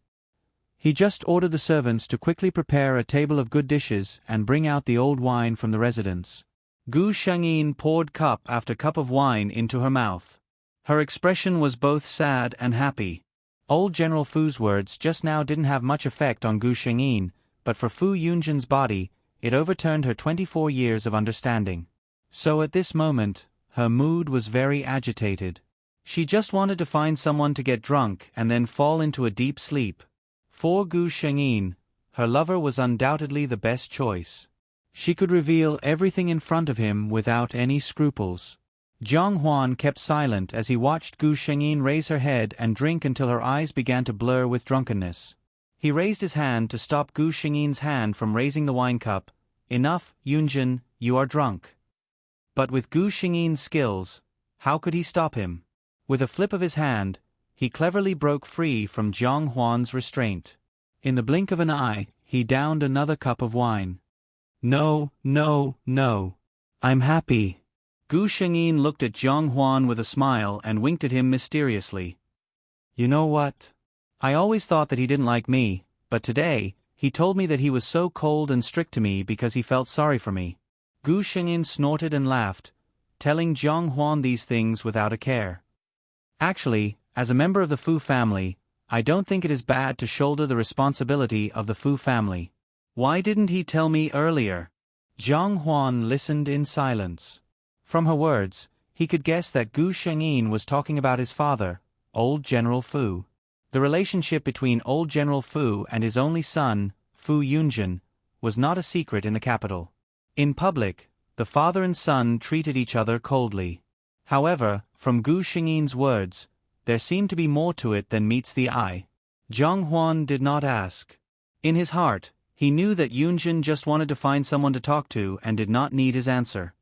He just ordered the servants to quickly prepare a table of good dishes and bring out the old wine from the residence. Gu Shengyin poured cup after cup of wine into her mouth. Her expression was both sad and happy. Old General Fu's words just now didn't have much effect on Gu Shengyin, but for Fu Yunjin's body, it overturned her 24 years of understanding. So at this moment, her mood was very agitated. She just wanted to find someone to get drunk and then fall into a deep sleep. For Gu Shengyin, her lover was undoubtedly the best choice. She could reveal everything in front of him without any scruples. Zhang Huan kept silent as he watched Gu Shengyin raise her head and drink until her eyes began to blur with drunkenness. He raised his hand to stop Gu Shengyin's hand from raising the wine cup. "Enough, Yunjin, you are drunk." But with Gu Shengyin's skills, how could he stop him? With a flip of his hand, he cleverly broke free from Zhang Huan's restraint. In the blink of an eye, he downed another cup of wine. "No, no, no. I'm happy." Gu Shengyin looked at Zhang Huan with a smile and winked at him mysteriously. "You know what? I always thought that he didn't like me, but today, he told me that he was so cold and strict to me because he felt sorry for me." Gu Shengyin snorted and laughed, telling Zhang Huan these things without a care. "Actually, as a member of the Fu family, I don't think it is bad to shoulder the responsibility of the Fu family. Why didn't he tell me earlier?" Zhang Huan listened in silence. From her words, he could guess that Gu Shengyin was talking about his father, Old General Fu. The relationship between Old General Fu and his only son, Fu Yunjin, was not a secret in the capital. In public, the father and son treated each other coldly. However, from Gu Shengyin's words, there seemed to be more to it than meets the eye. Zhang Huan did not ask. In his heart, he knew that Yunjin just wanted to find someone to talk to and did not need his answer.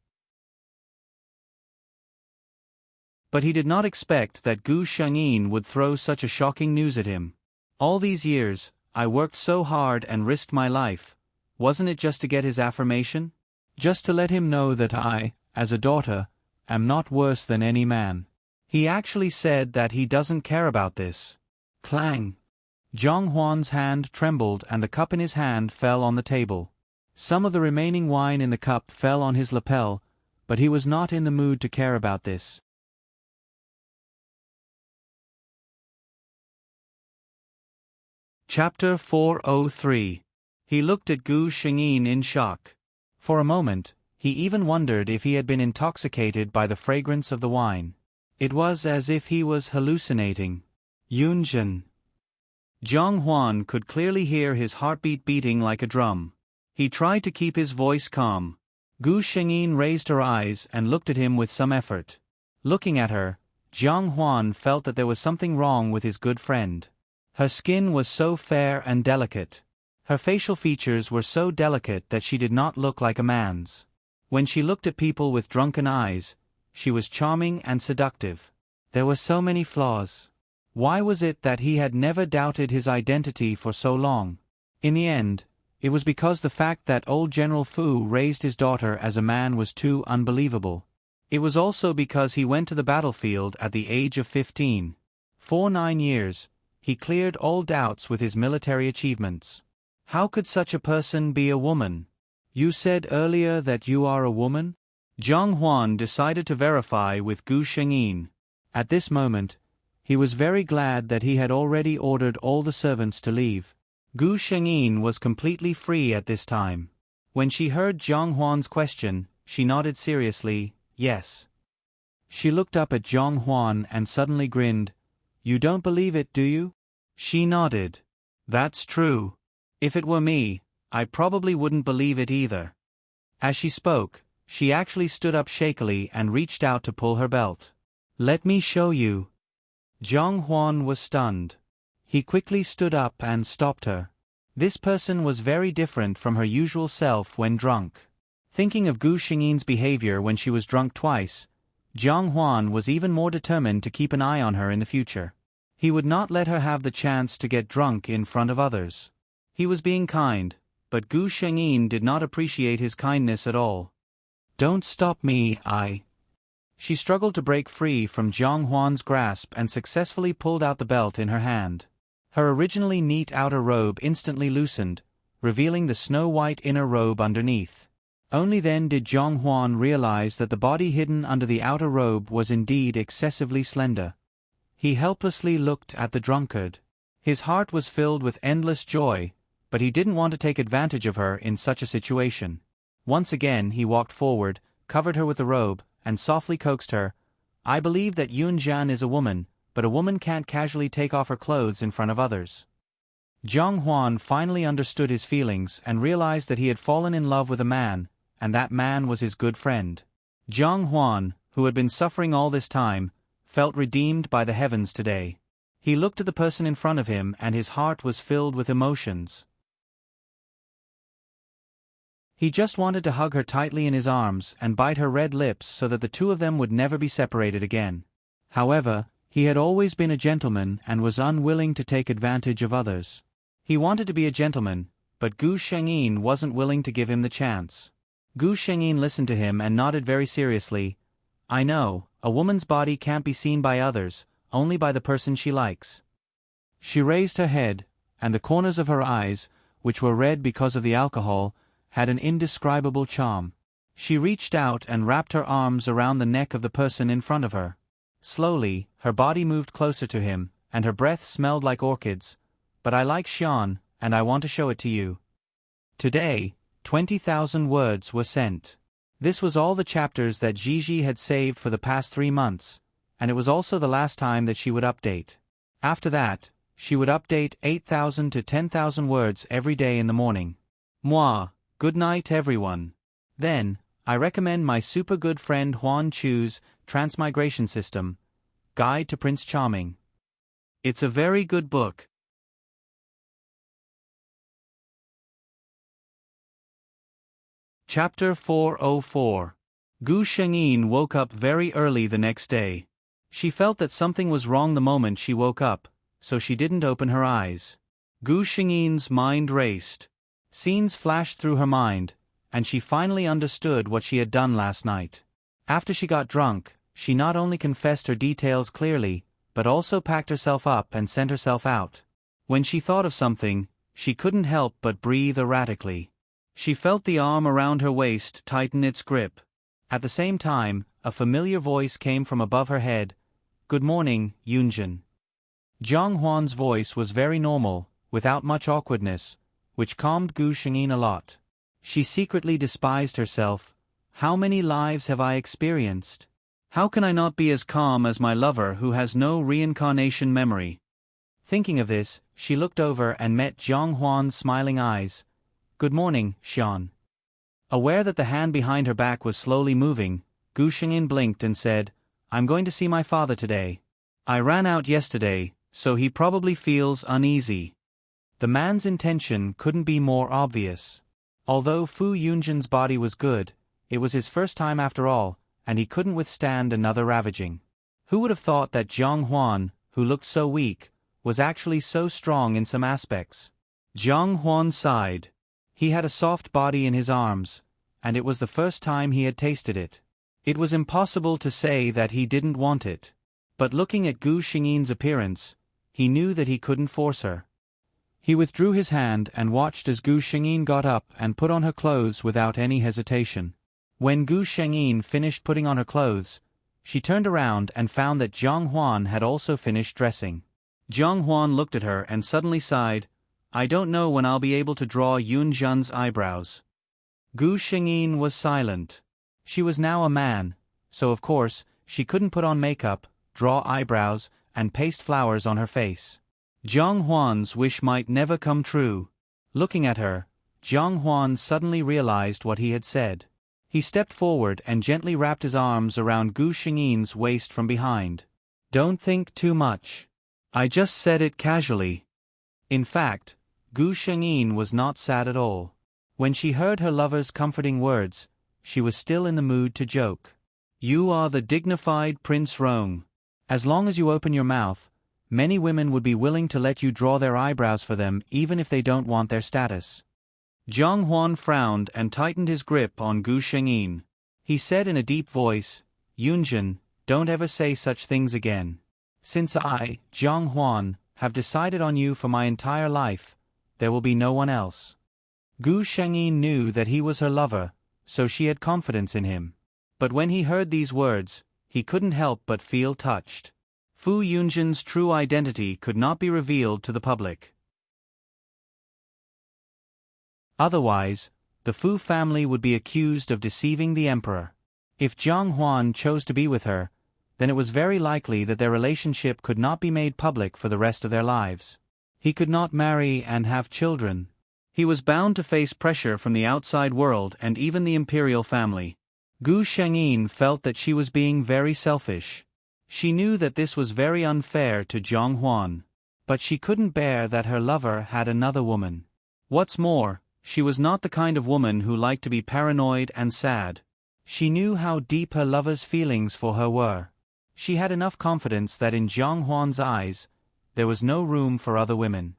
But he did not expect that Gu Shengyin would throw such a shocking news at him. "All these years, I worked so hard and risked my life. Wasn't it just to get his affirmation? Just to let him know that I, as a daughter, am not worse than any man. He actually said that he doesn't care about this." Clang! Zhang Huan's hand trembled and the cup in his hand fell on the table. Some of the remaining wine in the cup fell on his lapel, but he was not in the mood to care about this. Chapter 403. He looked at Gu Shengyin in shock. For a moment, he even wondered if he had been intoxicated by the fragrance of the wine. It was as if he was hallucinating. "Yunjin." Zhang Huan could clearly hear his heartbeat beating like a drum. He tried to keep his voice calm. Gu Shengyin raised her eyes and looked at him with some effort. Looking at her, Zhang Huan felt that there was something wrong with his good friend. Her skin was so fair and delicate. Her facial features were so delicate that she did not look like a man's. When she looked at people with drunken eyes, she was charming and seductive. There were so many flaws. Why was it that he had never doubted his identity for so long? In the end, it was because the fact that old General Fu raised his daughter as a man was too unbelievable. It was also because he went to the battlefield at the age of 15. For 9 years, he cleared all doubts with his military achievements. How could such a person be a woman? "You said earlier that you are a woman?" Zhang Huan decided to verify with Gu Shengyin. At this moment, he was very glad that he had already ordered all the servants to leave. Gu Shengyin was completely free at this time. When she heard Zhang Huan's question, she nodded seriously, "Yes." She looked up at Zhang Huan and suddenly grinned. "You don't believe it, do you?" She nodded. "That's true. If it were me, I probably wouldn't believe it either." As she spoke, she actually stood up shakily and reached out to pull her belt. Let me show you. Jiang Huan was stunned. He quickly stood up and stopped her. This person was very different from her usual self when drunk. Thinking of Gu Xingyin's behavior when she was drunk twice, Jiang Huan was even more determined to keep an eye on her in the future. He would not let her have the chance to get drunk in front of others. He was being kind, but Gu Xingyin did not appreciate his kindness at all. Don't stop me, She struggled to break free from Jiang Huan's grasp and successfully pulled out the belt in her hand. Her originally neat outer robe instantly loosened, revealing the snow-white inner robe underneath. Only then did Jiang Huan realize that the body hidden under the outer robe was indeed excessively slender. He helplessly looked at the drunkard. His heart was filled with endless joy, but he didn't want to take advantage of her in such a situation. Once again he walked forward, covered her with the robe, and softly coaxed her. I believe that Yun Zhan is a woman, but a woman can't casually take off her clothes in front of others. Jiang Huan finally understood his feelings and realized that he had fallen in love with a man, and that man was his good friend. Jiang Huan, who had been suffering all this time, felt redeemed by the heavens today. He looked at the person in front of him and his heart was filled with emotions. He just wanted to hug her tightly in his arms and bite her red lips so that the two of them would never be separated again. However, he had always been a gentleman and was unwilling to take advantage of others. He wanted to be a gentleman, but Gu Shengyin wasn't willing to give him the chance. Gu Shengyin listened to him and nodded very seriously. I know, a woman's body can't be seen by others, only by the person she likes. She raised her head, and the corners of her eyes, which were red because of the alcohol, had an indescribable charm. She reached out and wrapped her arms around the neck of the person in front of her. Slowly, her body moved closer to him, and her breath smelled like orchids. But I like Xian, and I want to show it to you. Today, 20,000 words were sent. This was all the chapters that Gigi had saved for the past 3 months, and it was also the last time that she would update. After that, she would update 8,000 to 10,000 words every day in the morning. Moi, good night everyone. Then, I recommend my super good friend Huan Chu's Transmigration System, Guide to Prince Charming. It's a very good book. Chapter 404. Gu Shengyin woke up very early the next day. She felt that something was wrong the moment she woke up, so she didn't open her eyes. Gu Shengyin's mind raced. Scenes flashed through her mind, and she finally understood what she had done last night. After she got drunk, she not only confessed her details clearly, but also packed herself up and sent herself out. When she thought of something, she couldn't help but breathe erratically. She felt the arm around her waist tighten its grip. At the same time, a familiar voice came from above her head. Good morning, Yunjin. Jiang Huan's voice was very normal, without much awkwardness, which calmed Gu Shengyin a lot. She secretly despised herself. How many lives have I experienced? How can I not be as calm as my lover who has no reincarnation memory? Thinking of this, she looked over and met Jiang Huan's smiling eyes. Good morning, Xian. Aware that the hand behind her back was slowly moving, Gu Shengyin blinked and said, I'm going to see my father today. I ran out yesterday, so he probably feels uneasy. The man's intention couldn't be more obvious. Although Fu Yunjin's body was good, it was his first time after all, and he couldn't withstand another ravaging. Who would have thought that Jiang Huan, who looked so weak, was actually so strong in some aspects? Jiang Huan sighed. He had a soft body in his arms, and it was the first time he had tasted it. It was impossible to say that he didn't want it. But looking at Gu Shengyin's appearance, he knew that he couldn't force her. He withdrew his hand and watched as Gu Shengyin got up and put on her clothes without any hesitation. When Gu Shengyin finished putting on her clothes, she turned around and found that Jiang Huan had also finished dressing. Jiang Huan looked at her and suddenly sighed, I don't know when I'll be able to draw Yun Zhan's eyebrows. Gu Shengyin was silent. She was now a man, so of course, she couldn't put on makeup, draw eyebrows, and paste flowers on her face. Jiang Huan's wish might never come true. Looking at her, Jiang Huan suddenly realized what he had said. He stepped forward and gently wrapped his arms around Gu Xingyi's waist from behind. "Don't think too much. I just said it casually." In fact, Gu Xingyi was not sad at all. When she heard her lover's comforting words, she was still in the mood to joke. "You are the dignified Prince Rong. As long as you open your mouth, many women would be willing to let you draw their eyebrows for them even if they don't want their status." Jiang Huan frowned and tightened his grip on Gu Xingyi. He said in a deep voice, "Yunjin, don't ever say such things again. Since I, Jiang Huan, have decided on you for my entire life, there will be no one else." Gu Xingyi knew that he was her lover, so she had confidence in him. But when he heard these words, he couldn't help but feel touched. Fu Yunjin's true identity could not be revealed to the public. Otherwise, the Fu family would be accused of deceiving the emperor. If Jiang Huan chose to be with her, then it was very likely that their relationship could not be made public for the rest of their lives. He could not marry and have children. He was bound to face pressure from the outside world and even the imperial family. Gu Xingyi felt that she was being very selfish. She knew that this was very unfair to Jiang Huan. But she couldn't bear that her lover had another woman. What's more, she was not the kind of woman who liked to be paranoid and sad. She knew how deep her lover's feelings for her were. She had enough confidence that in Jiang Huan's eyes, there was no room for other women.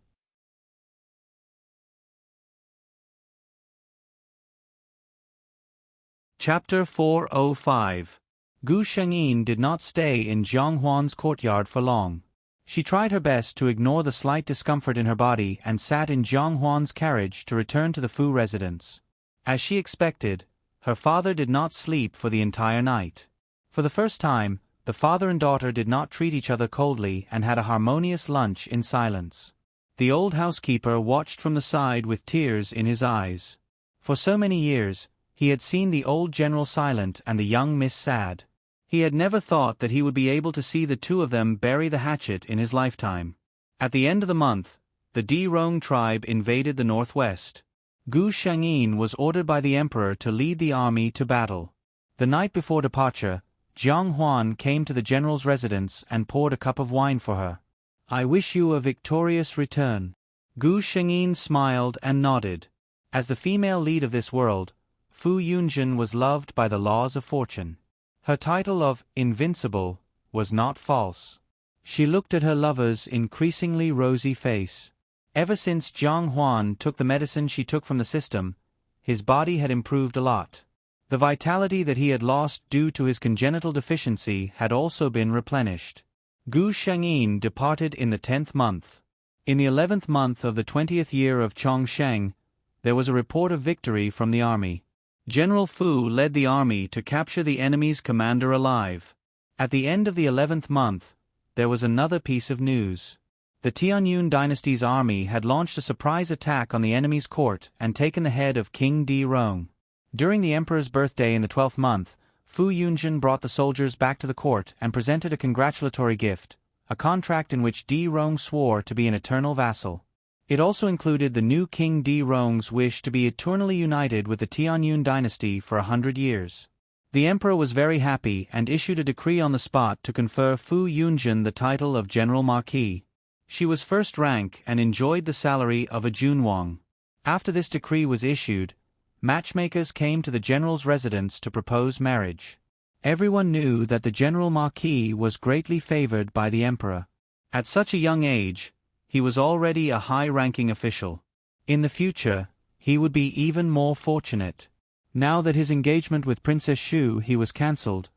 Chapter 405. Gu Xingyi did not stay in Jiang Huan's courtyard for long. She tried her best to ignore the slight discomfort in her body and sat in Jiang Huan's carriage to return to the Fu residence. As she expected, her father did not sleep for the entire night. For the first time, the father and daughter did not treat each other coldly and had a harmonious lunch in silence. The old housekeeper watched from the side with tears in his eyes. For so many years, he had seen the old general silent and the young miss sad. He had never thought that he would be able to see the two of them bury the hatchet in his lifetime. At the end of the month, the Di Rong tribe invaded the northwest. Gu Xingyi was ordered by the emperor to lead the army to battle. The night before departure, Jiang Huan came to the general's residence and poured a cup of wine for her. "I wish you a victorious return." Gu Xingyi smiled and nodded. As the female lead of this world, Fu Yunjin was loved by the laws of fortune. Her title of invincible was not false. She looked at her lover's increasingly rosy face. Ever since Jiang Huan took the medicine she took from the system, his body had improved a lot. The vitality that he had lost due to his congenital deficiency had also been replenished. Gu Xingyi departed in the 10th month. In the 11th month of the 20th year of Chongsheng, there was a report of victory from the army. General Fu led the army to capture the enemy's commander alive. At the end of the 11th month, there was another piece of news. The Tianyun dynasty's army had launched a surprise attack on the enemy's court and taken the head of King Di Rong. During the emperor's birthday in the 12th month, Fu Yunjin brought the soldiers back to the court and presented a congratulatory gift, a contract in which Di Rong swore to be an eternal vassal. It also included the new King Di Rong's wish to be eternally united with the Tianyun dynasty for 100 years. The emperor was very happy and issued a decree on the spot to confer Fu Yunjin the title of General Marquis. She was first rank and enjoyed the salary of a junwang. After this decree was issued, matchmakers came to the general's residence to propose marriage. Everyone knew that the General Marquis was greatly favored by the emperor. At such a young age, he was already a high-ranking official. In the future, he would be even more fortunate. Now that his engagement with Princess Shu he was cancelled,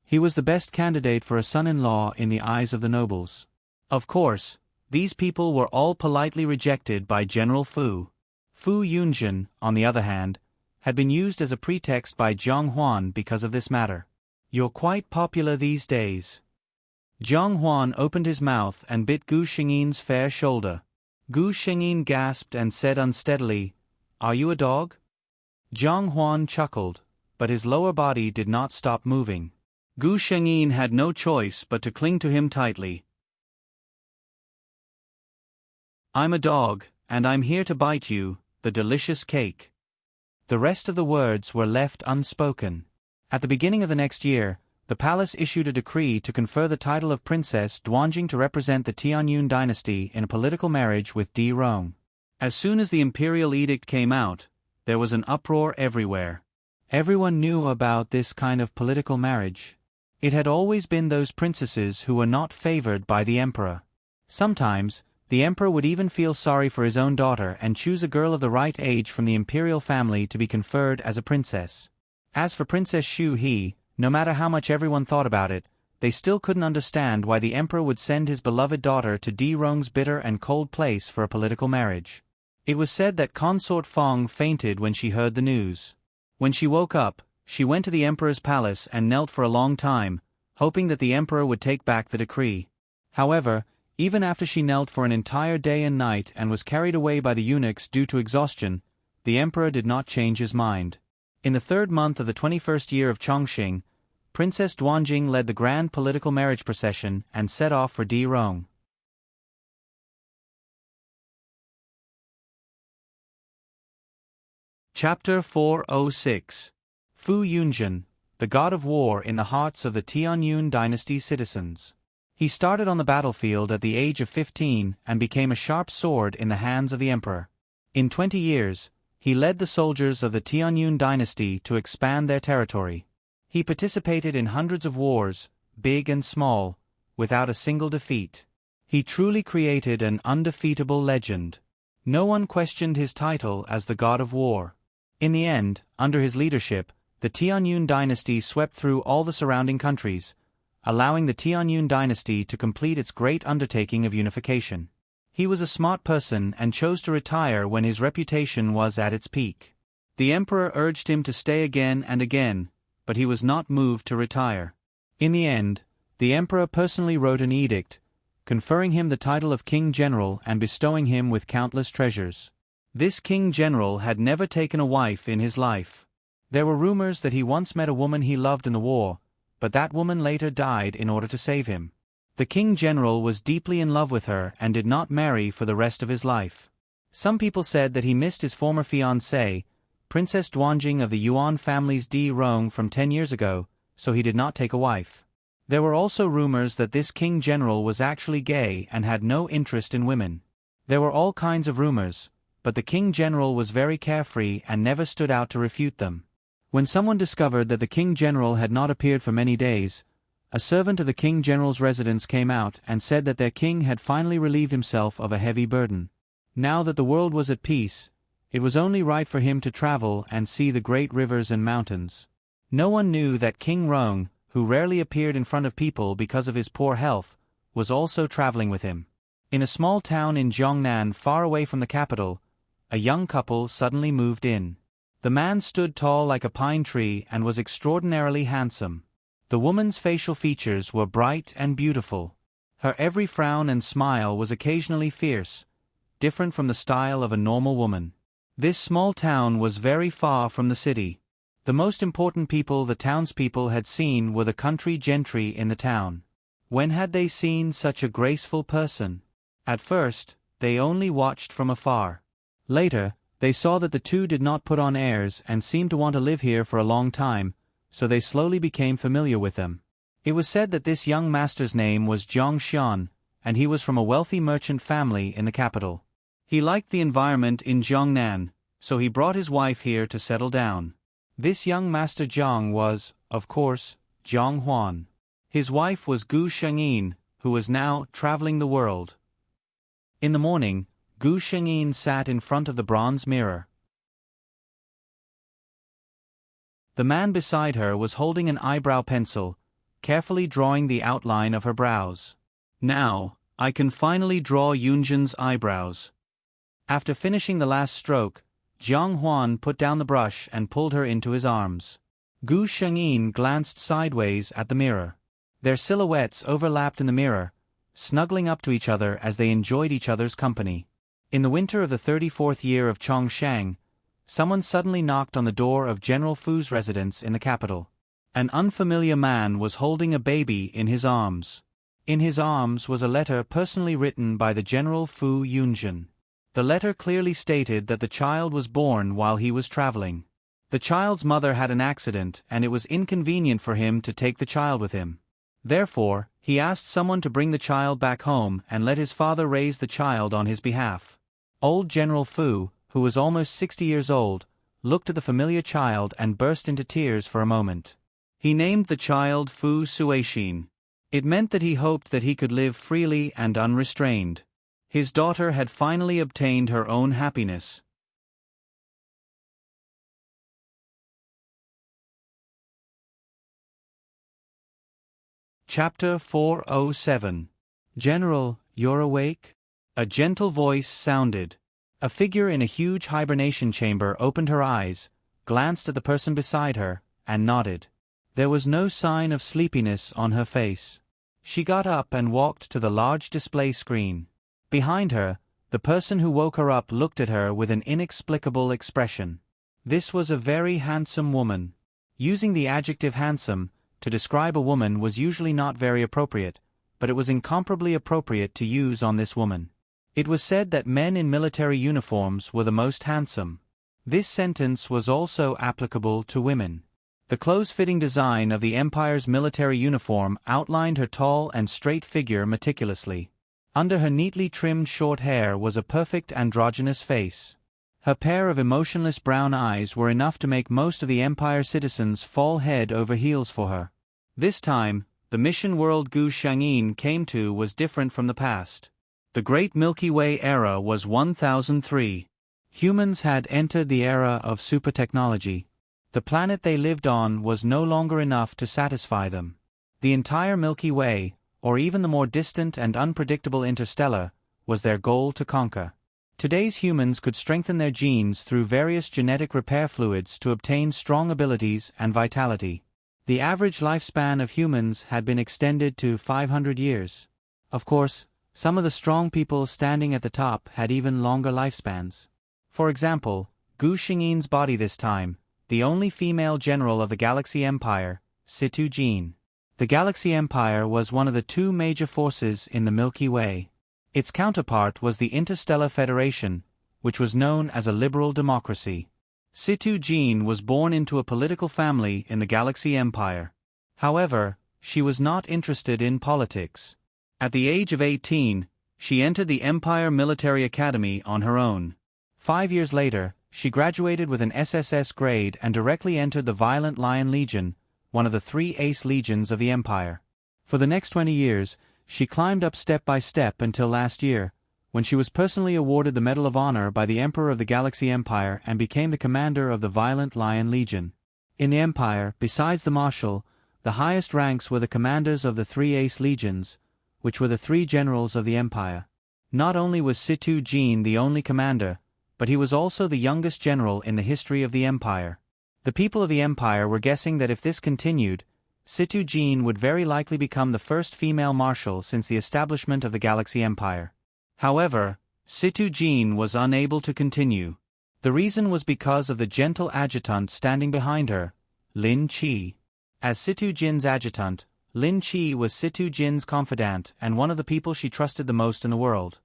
he was the best candidate for a son-in-law in the eyes of the nobles. Of course, these people were all politely rejected by General Fu. Fu Yunjin, on the other hand, had been used as a pretext by Jiang Huan because of this matter. "You're quite popular these days." Jiang Huan opened his mouth and bit Gu Xingyi's fair shoulder. Gu Xingyi gasped and said unsteadily, "Are you a dog?" Jiang Huan chuckled, but his lower body did not stop moving. Gu Xingyi had no choice but to cling to him tightly. "I'm a dog, and I'm here to bite you, the delicious cake." The rest of the words were left unspoken. At the beginning of the next year, the palace issued a decree to confer the title of Princess Duanjing to represent the Tianyun dynasty in a political marriage with Di Rong. As soon as the imperial edict came out, there was an uproar everywhere. Everyone knew about this kind of political marriage. It had always been those princesses who were not favored by the emperor. Sometimes, the emperor would even feel sorry for his own daughter and choose a girl of the right age from the imperial family to be conferred as a princess. As for Princess Xu He, no matter how much everyone thought about it, they still couldn't understand why the emperor would send his beloved daughter to Di Rong's bitter and cold place for a political marriage. It was said that Consort Fong fainted when she heard the news. When she woke up, she went to the emperor's palace and knelt for a long time, hoping that the emperor would take back the decree. However, even after she knelt for an entire day and night and was carried away by the eunuchs due to exhaustion, the emperor did not change his mind. In the 3rd month of the 21st year of Chongqing, Princess Duanjing led the grand political marriage procession and set off for Di Rong. Chapter 406. Fu Yunjin, the god of war in the hearts of the Tianyun dynasty's citizens. He started on the battlefield at the age of 15 and became a sharp sword in the hands of the emperor. In 20 years, he led the soldiers of the Tianyun dynasty to expand their territory. He participated in hundreds of wars, big and small, without a single defeat. He truly created an undefeatable legend. No one questioned his title as the god of war. In the end, under his leadership, the Tianyun dynasty swept through all the surrounding countries, allowing the Tianyun dynasty to complete its great undertaking of unification. He was a smart person and chose to retire when his reputation was at its peak. The emperor urged him to stay again and again, but he was not moved to retire. In the end, the emperor personally wrote an edict, conferring him the title of King General and bestowing him with countless treasures. This King General had never taken a wife in his life. There were rumors that he once met a woman he loved in the war, but that woman later died in order to save him. The King General was deeply in love with her and did not marry for the rest of his life. Some people said that he missed his former fiancée, Princess Duanjing of the Yuan family's Di Rong from 10 years ago, so he did not take a wife. There were also rumors that this King General was actually gay and had no interest in women. There were all kinds of rumors, but the King General was very carefree and never stood out to refute them. When someone discovered that the King General had not appeared for many days, a servant of the King General's residence came out and said that their king had finally relieved himself of a heavy burden. Now that the world was at peace, it was only right for him to travel and see the great rivers and mountains. No one knew that King Rong, who rarely appeared in front of people because of his poor health, was also traveling with him. In a small town in Jiangnan far away from the capital, a young couple suddenly moved in. The man stood tall like a pine tree and was extraordinarily handsome. The woman's facial features were bright and beautiful. Her every frown and smile was occasionally fierce, different from the style of a normal woman. This small town was very far from the city. The most important people the townspeople had seen were the country gentry in the town. When had they seen such a graceful person? At first, they only watched from afar. Later, they saw that the two did not put on airs and seemed to want to live here for a long time, so they slowly became familiar with them. It was said that this young master's name was Zhang Xian, and he was from a wealthy merchant family in the capital. He liked the environment in Jiangnan, so he brought his wife here to settle down. This young Master Zhang was, of course, Zhang Huan. His wife was Gu Shengyin, who was now traveling the world. In the morning, Gu Shengyin sat in front of the bronze mirror. The man beside her was holding an eyebrow pencil, carefully drawing the outline of her brows. Now, I can finally draw Yunjin's eyebrows. After finishing the last stroke, Jiang Huan put down the brush and pulled her into his arms. Gu Shengyin glanced sideways at the mirror. Their silhouettes overlapped in the mirror, snuggling up to each other as they enjoyed each other's company. In the winter of the 34th year of Chongshang, someone suddenly knocked on the door of General Fu's residence in the capital. An unfamiliar man was holding a baby in his arms. In his arms was a letter personally written by the General Fu Yunjin. The letter clearly stated that the child was born while he was traveling. The child's mother had an accident and it was inconvenient for him to take the child with him. Therefore, he asked someone to bring the child back home and let his father raise the child on his behalf. Old General Fu, who was almost 60 years old, looked at the familiar child and burst into tears for a moment. He named the child Fu Suixin. It meant that he hoped that he could live freely and unrestrained. His daughter had finally obtained her own happiness. Chapter 407. General, you're awake? A gentle voice sounded. A figure in a huge hibernation chamber opened her eyes, glanced at the person beside her, and nodded. There was no sign of sleepiness on her face. She got up and walked to the large display screen. Behind her, the person who woke her up looked at her with an inexplicable expression. This was a very handsome woman. Using the adjective handsome to describe a woman was usually not very appropriate, but it was incomparably appropriate to use on this woman. It was said that men in military uniforms were the most handsome. This sentence was also applicable to women. The close-fitting design of the Empire's military uniform outlined her tall and straight figure meticulously. Under her neatly trimmed short hair was a perfect androgynous face. Her pair of emotionless brown eyes were enough to make most of the Empire citizens fall head over heels for her. This time, the mission world Gu Shangyin came to was different from the past. The Great Milky Way era was 1003. Humans had entered the era of supertechnology. The planet they lived on was no longer enough to satisfy them. The entire Milky Way, or even the more distant and unpredictable interstellar, was their goal to conquer. Today's humans could strengthen their genes through various genetic repair fluids to obtain strong abilities and vitality. The average lifespan of humans had been extended to 500 years. Of course, some of the strong people standing at the top had even longer lifespans. For example, Gu Xingyin's body this time, the only female general of the Galaxy Empire, Situ Jean. The Galaxy Empire was one of the two major forces in the Milky Way. Its counterpart was the Interstellar Federation, which was known as a liberal democracy. Situ Jean was born into a political family in the Galaxy Empire. However, she was not interested in politics. At the age of 18, she entered the Empire Military Academy on her own. 5 years later, she graduated with an SSS grade and directly entered the Violent Lion Legion, one of the 3 ace legions of the Empire. For the next 20 years, she climbed up step by step until last year, when she was personally awarded the Medal of Honor by the Emperor of the Galaxy Empire and became the commander of the Violent Lion Legion. In the Empire, besides the Marshal, the highest ranks were the commanders of the 3 ace legions, which were the 3 generals of the Empire. Not only was Situ Jean the only commander, but he was also the youngest general in the history of the Empire. The people of the Empire were guessing that if this continued, Situ Jean would very likely become the first female marshal since the establishment of the Galaxy Empire. However, Situ Jean was unable to continue. The reason was because of the gentle adjutant standing behind her, Lin Qi. As Situ Jin's adjutant, Lin Qi was Situ Jin's confidant and one of the people she trusted the most in the world.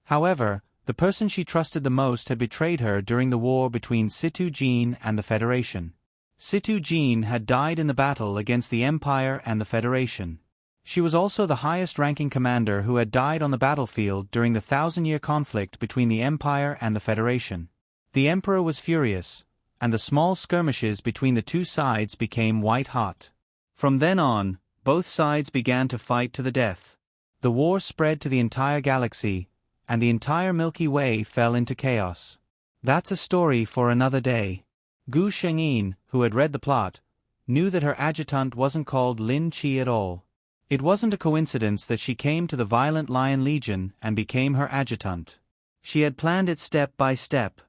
However, the person she trusted the most had betrayed her during the war between Situ Jean and the Federation. Situ Jean had died in the battle against the Empire and the Federation. She was also the highest-ranking commander who had died on the battlefield during the 1,000-year conflict between the Empire and the Federation. The Emperor was furious, and the small skirmishes between the two sides became white-hot. From then on, both sides began to fight to the death. The war spread to the entire galaxy, and the entire Milky Way fell into chaos. That's a story for another day. Gu Shengyin, who had read the plot, knew that her adjutant wasn't called Lin Qi at all. It wasn't a coincidence that she came to the Violent Lion Legion and became her adjutant. She had planned it step by step.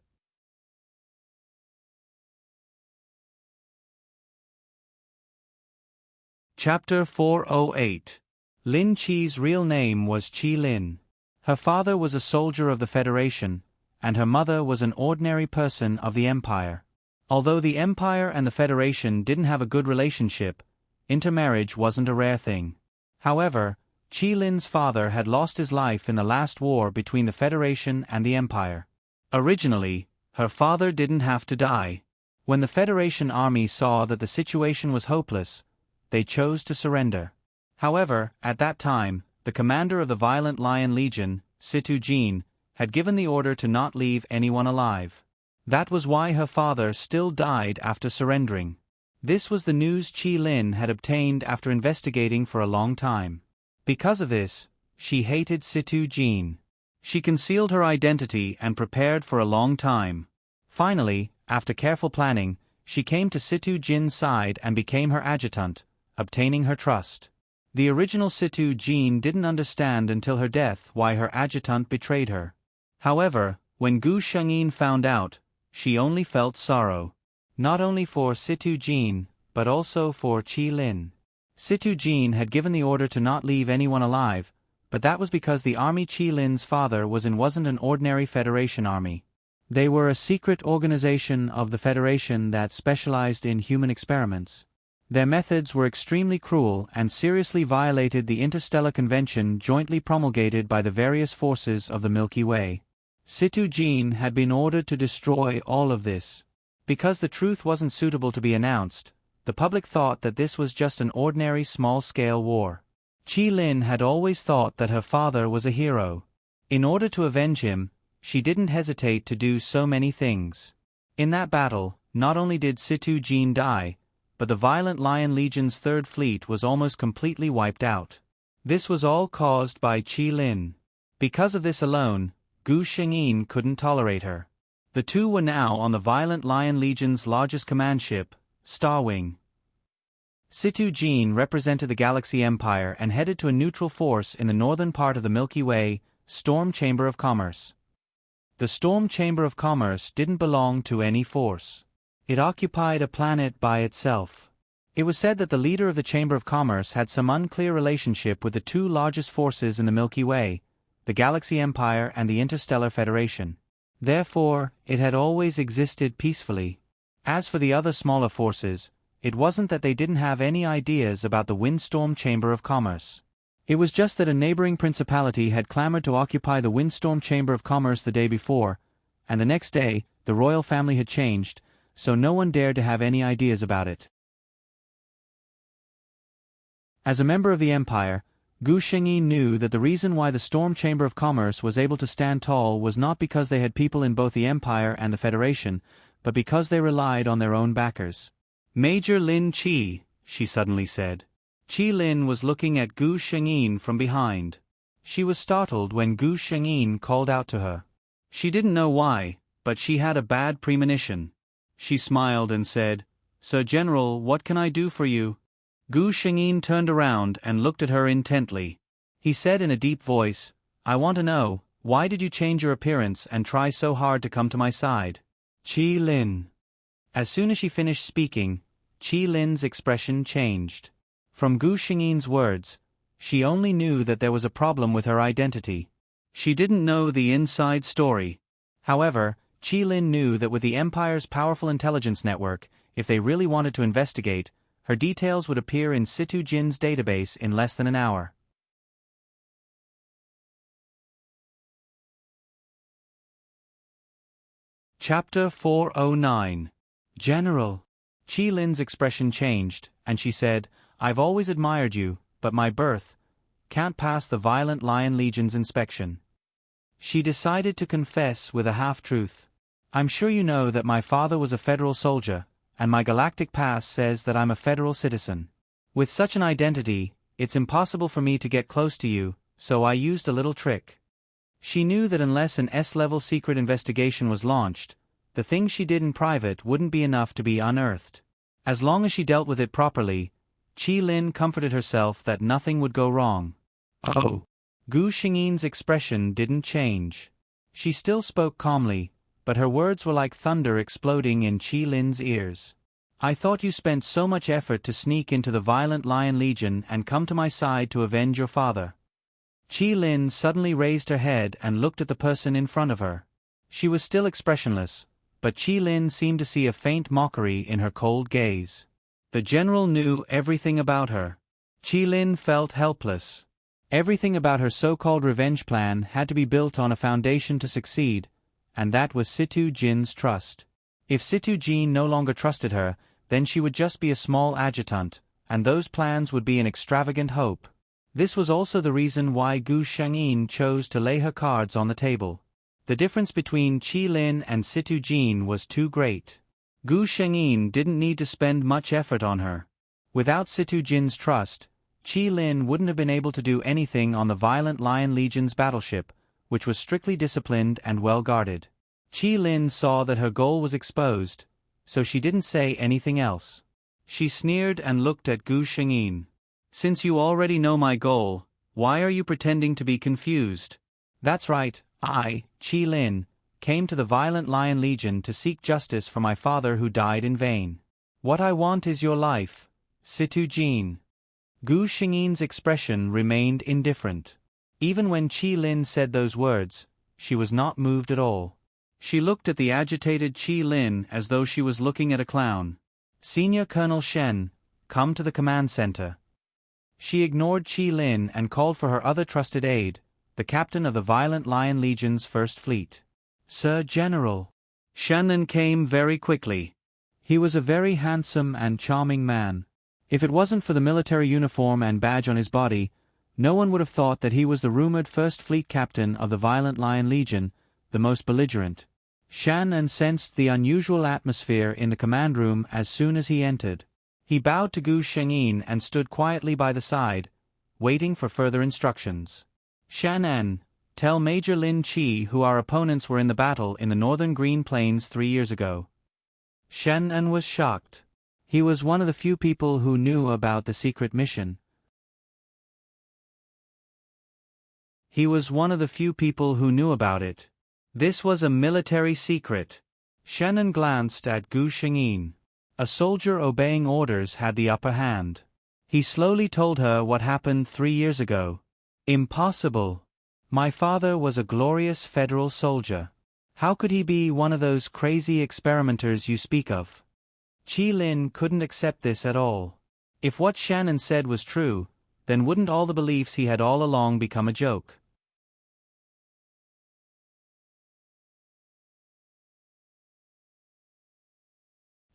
Chapter 408. Lin Qi's real name was Qi Lin. Her father was a soldier of the Federation, and her mother was an ordinary person of the Empire. Although the Empire and the Federation didn't have a good relationship, intermarriage wasn't a rare thing. However, Qi Lin's father had lost his life in the last war between the Federation and the Empire. Originally, Her father didn't have to die. When the Federation army saw that the situation was hopeless, they chose to surrender. However, at that time, the commander of the Violent Lion Legion, Situ Jin, had given the order to not leave anyone alive. That was why her father still died after surrendering. This was the news Qi Lin had obtained after investigating for a long time. Because of this, she hated Situ Jin. She concealed her identity and prepared for a long time. Finally, after careful planning, she came to Situ Jin's side and became her adjutant, obtaining her trust. The original Situ Jin didn't understand until her death why her adjutant betrayed her. However, when Gu Shengyin found out, she only felt sorrow. Not only for Situ Jin, but also for Qi Lin. Situ Jin had given the order to not leave anyone alive, but that was because the army Qi Lin's father was in wasn't an ordinary Federation army. They were a secret organization of the Federation that specialized in human experiments. Their methods were extremely cruel and seriously violated the interstellar convention jointly promulgated by the various forces of the Milky Way. Situ Jin had been ordered to destroy all of this. Because the truth wasn't suitable to be announced, the public thought that this was just an ordinary small-scale war. Qi Lin had always thought that her father was a hero. In order to avenge him, she didn't hesitate to do so many things. In that battle, not only did Situ Jin die, but the Violent Lion Legion's third fleet was almost completely wiped out. This was all caused by Qi Lin. Because of this alone, Gu Shengyin couldn't tolerate her. The two were now on the Violent Lion Legion's largest command ship, Starwing. Situ Jin represented the Galaxy Empire and headed to a neutral force in the northern part of the Milky Way, Storm Chamber of Commerce. The Storm Chamber of Commerce didn't belong to any force. It occupied a planet by itself. It was said that the leader of the Chamber of Commerce had some unclear relationship with the two largest forces in the Milky Way, the Galaxy Empire and the Interstellar Federation. Therefore, it had always existed peacefully. As for the other smaller forces, it wasn't that they didn't have any ideas about the Windstorm Chamber of Commerce. It was just that a neighboring principality had clamored to occupy the Windstorm Chamber of Commerce the day before, and the next day, the royal family had changed, so no one dared to have any ideas about it. As a member of the Empire, Gu Shengyin knew that the reason why the Storm Chamber of Commerce was able to stand tall was not because they had people in both the Empire and the Federation, but because they relied on their own backers. "Major Lin Qi," she suddenly said. Qi Lin was looking at Gu Shengyin from behind. She was startled when Gu Shengyin called out to her. She didn't know why, but she had a bad premonition. She smiled and said, "Sir General, what can I do for you?" Gu Shengyin turned around and looked at her intently. He said in a deep voice, "I want to know, why did you change your appearance and try so hard to come to my side?" Qi Lin. As soon as she finished speaking, Qi Lin's expression changed. From Gu Shengyin's words, she only knew that there was a problem with her identity. She didn't know the inside story. However, Qi Lin knew that with the Empire's powerful intelligence network, if they really wanted to investigate, her details would appear in Situ Jin's database in less than an hour. Chapter 409. General. Qi Lin's expression changed, and she said, "I've always admired you, but my birth can't pass the Violent Lion Legion's inspection." She decided to confess with a half-truth. "I'm sure you know that my father was a federal soldier, and my galactic pass says that I'm a federal citizen. With such an identity, it's impossible for me to get close to you, so I used a little trick." She knew that unless an S-level secret investigation was launched, the things she did in private wouldn't be enough to be unearthed. As long as she dealt with it properly, Qi Lin comforted herself that nothing would go wrong. "Oh." Gu Shengyin's expression didn't change. She still spoke calmly, but her words were like thunder exploding in Qi Lin's ears. "I thought you spent so much effort to sneak into the Violent Lion Legion and come to my side to avenge your father." Qi Lin suddenly raised her head and looked at the person in front of her. She was still expressionless, but Qi Lin seemed to see a faint mockery in her cold gaze. The general knew everything about her. Qi Lin felt helpless. Everything about her so-called revenge plan had to be built on a foundation to succeed, and that was Situ Jin's trust. If Situ Jin no longer trusted her, then she would just be a small adjutant, and those plans would be an extravagant hope. This was also the reason why Gu Shengyin chose to lay her cards on the table. The difference between Qi Lin and Situ Jin was too great. Gu Shengyin didn't need to spend much effort on her. Without Situ Jin's trust, Qi Lin wouldn't have been able to do anything on the Violent Lion Legion's battleship, which was strictly disciplined and well guarded. Qi Lin saw that her goal was exposed, so she didn't say anything else. She sneered and looked at Gu Shengyin. "Since you already know my goal, why are you pretending to be confused?" "That's right, I, Qi Lin, came to the Violent Lion Legion to seek justice for my father who died in vain. What I want is your life, Situ Jin." Gu Shengyin's expression remained indifferent. Even when Qi Lin said those words, she was not moved at all. She looked at the agitated Qi Lin as though she was looking at a clown. "Senior Colonel Shen, come to the command center." She ignored Qi Lin and called for her other trusted aide, the captain of the Violent Lion Legion's First Fleet. "Sir General." Shannon came very quickly. He was a very handsome and charming man. If it wasn't for the military uniform and badge on his body, no one would have thought that he was the rumored First Fleet captain of the Violent Lion Legion, the most belligerent. Shannon sensed the unusual atmosphere in the command room as soon as he entered. He bowed to Gu Shengyin and stood quietly by the side, waiting for further instructions. "Shannon, tell Major Lin Qi who our opponents were in the battle in the northern Green Plains 3 years ago." Shannon was shocked. He was one of the few people who knew about the secret mission. This was a military secret. Shannon glanced at Gu Shengyin. A soldier obeying orders had the upper hand. He slowly told her what happened 3 years ago. "Impossible. My father was a glorious federal soldier. How could he be one of those crazy experimenters you speak of?" Qi Lin couldn't accept this at all. If what Shannon said was true, then wouldn't all the beliefs he had all along become a joke?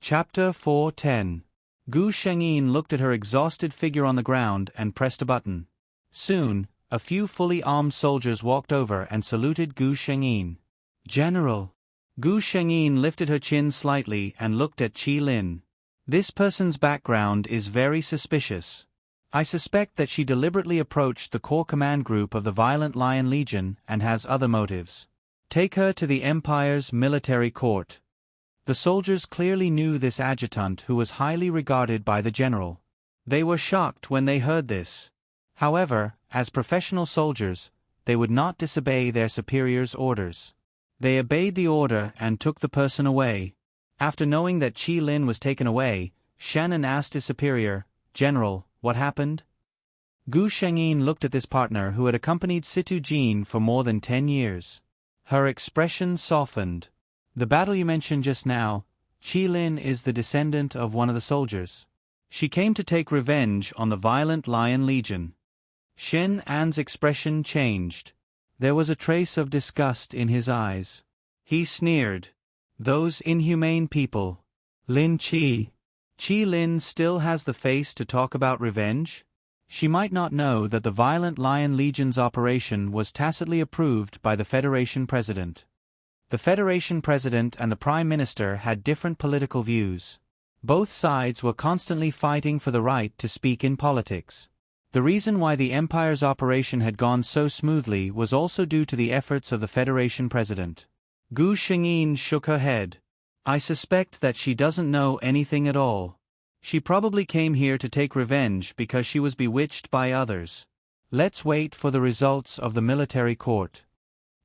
Chapter 4:10. Gu Shengyin looked at her exhausted figure on the ground and pressed a button. Soon, a few fully armed soldiers walked over and saluted Gu Shengyin. "General." Gu Shengyin lifted her chin slightly and looked at Qi Lin. "This person's background is very suspicious. I suspect that she deliberately approached the core command group of the Violent Lion Legion and has other motives. Take her to the Empire's military court." The soldiers clearly knew this adjutant who was highly regarded by the general. They were shocked when they heard this. However, as professional soldiers, they would not disobey their superior's orders. They obeyed the order and took the person away. After knowing that Qi Lin was taken away, Shannon asked his superior, "General, what happened?" Gu Shengyin looked at this partner who had accompanied Situ Jin for more than 10 years. Her expression softened. "The battle you mentioned just now, Qi Lin is the descendant of one of the soldiers. She came to take revenge on the Violent Lion Legion." Shen An's expression changed. There was a trace of disgust in his eyes. He sneered. "Those inhumane people. Lin Qi. Qi Lin still has the face to talk about revenge?" She might not know that the Violent Lion Legion's operation was tacitly approved by the Federation President. The Federation President and the Prime Minister had different political views. Both sides were constantly fighting for the right to speak in politics. The reason why the Empire's operation had gone so smoothly was also due to the efforts of the Federation President. Gu Shengyin shook her head. "I suspect that she doesn't know anything at all. She probably came here to take revenge because she was bewitched by others. Let's wait for the results of the military court."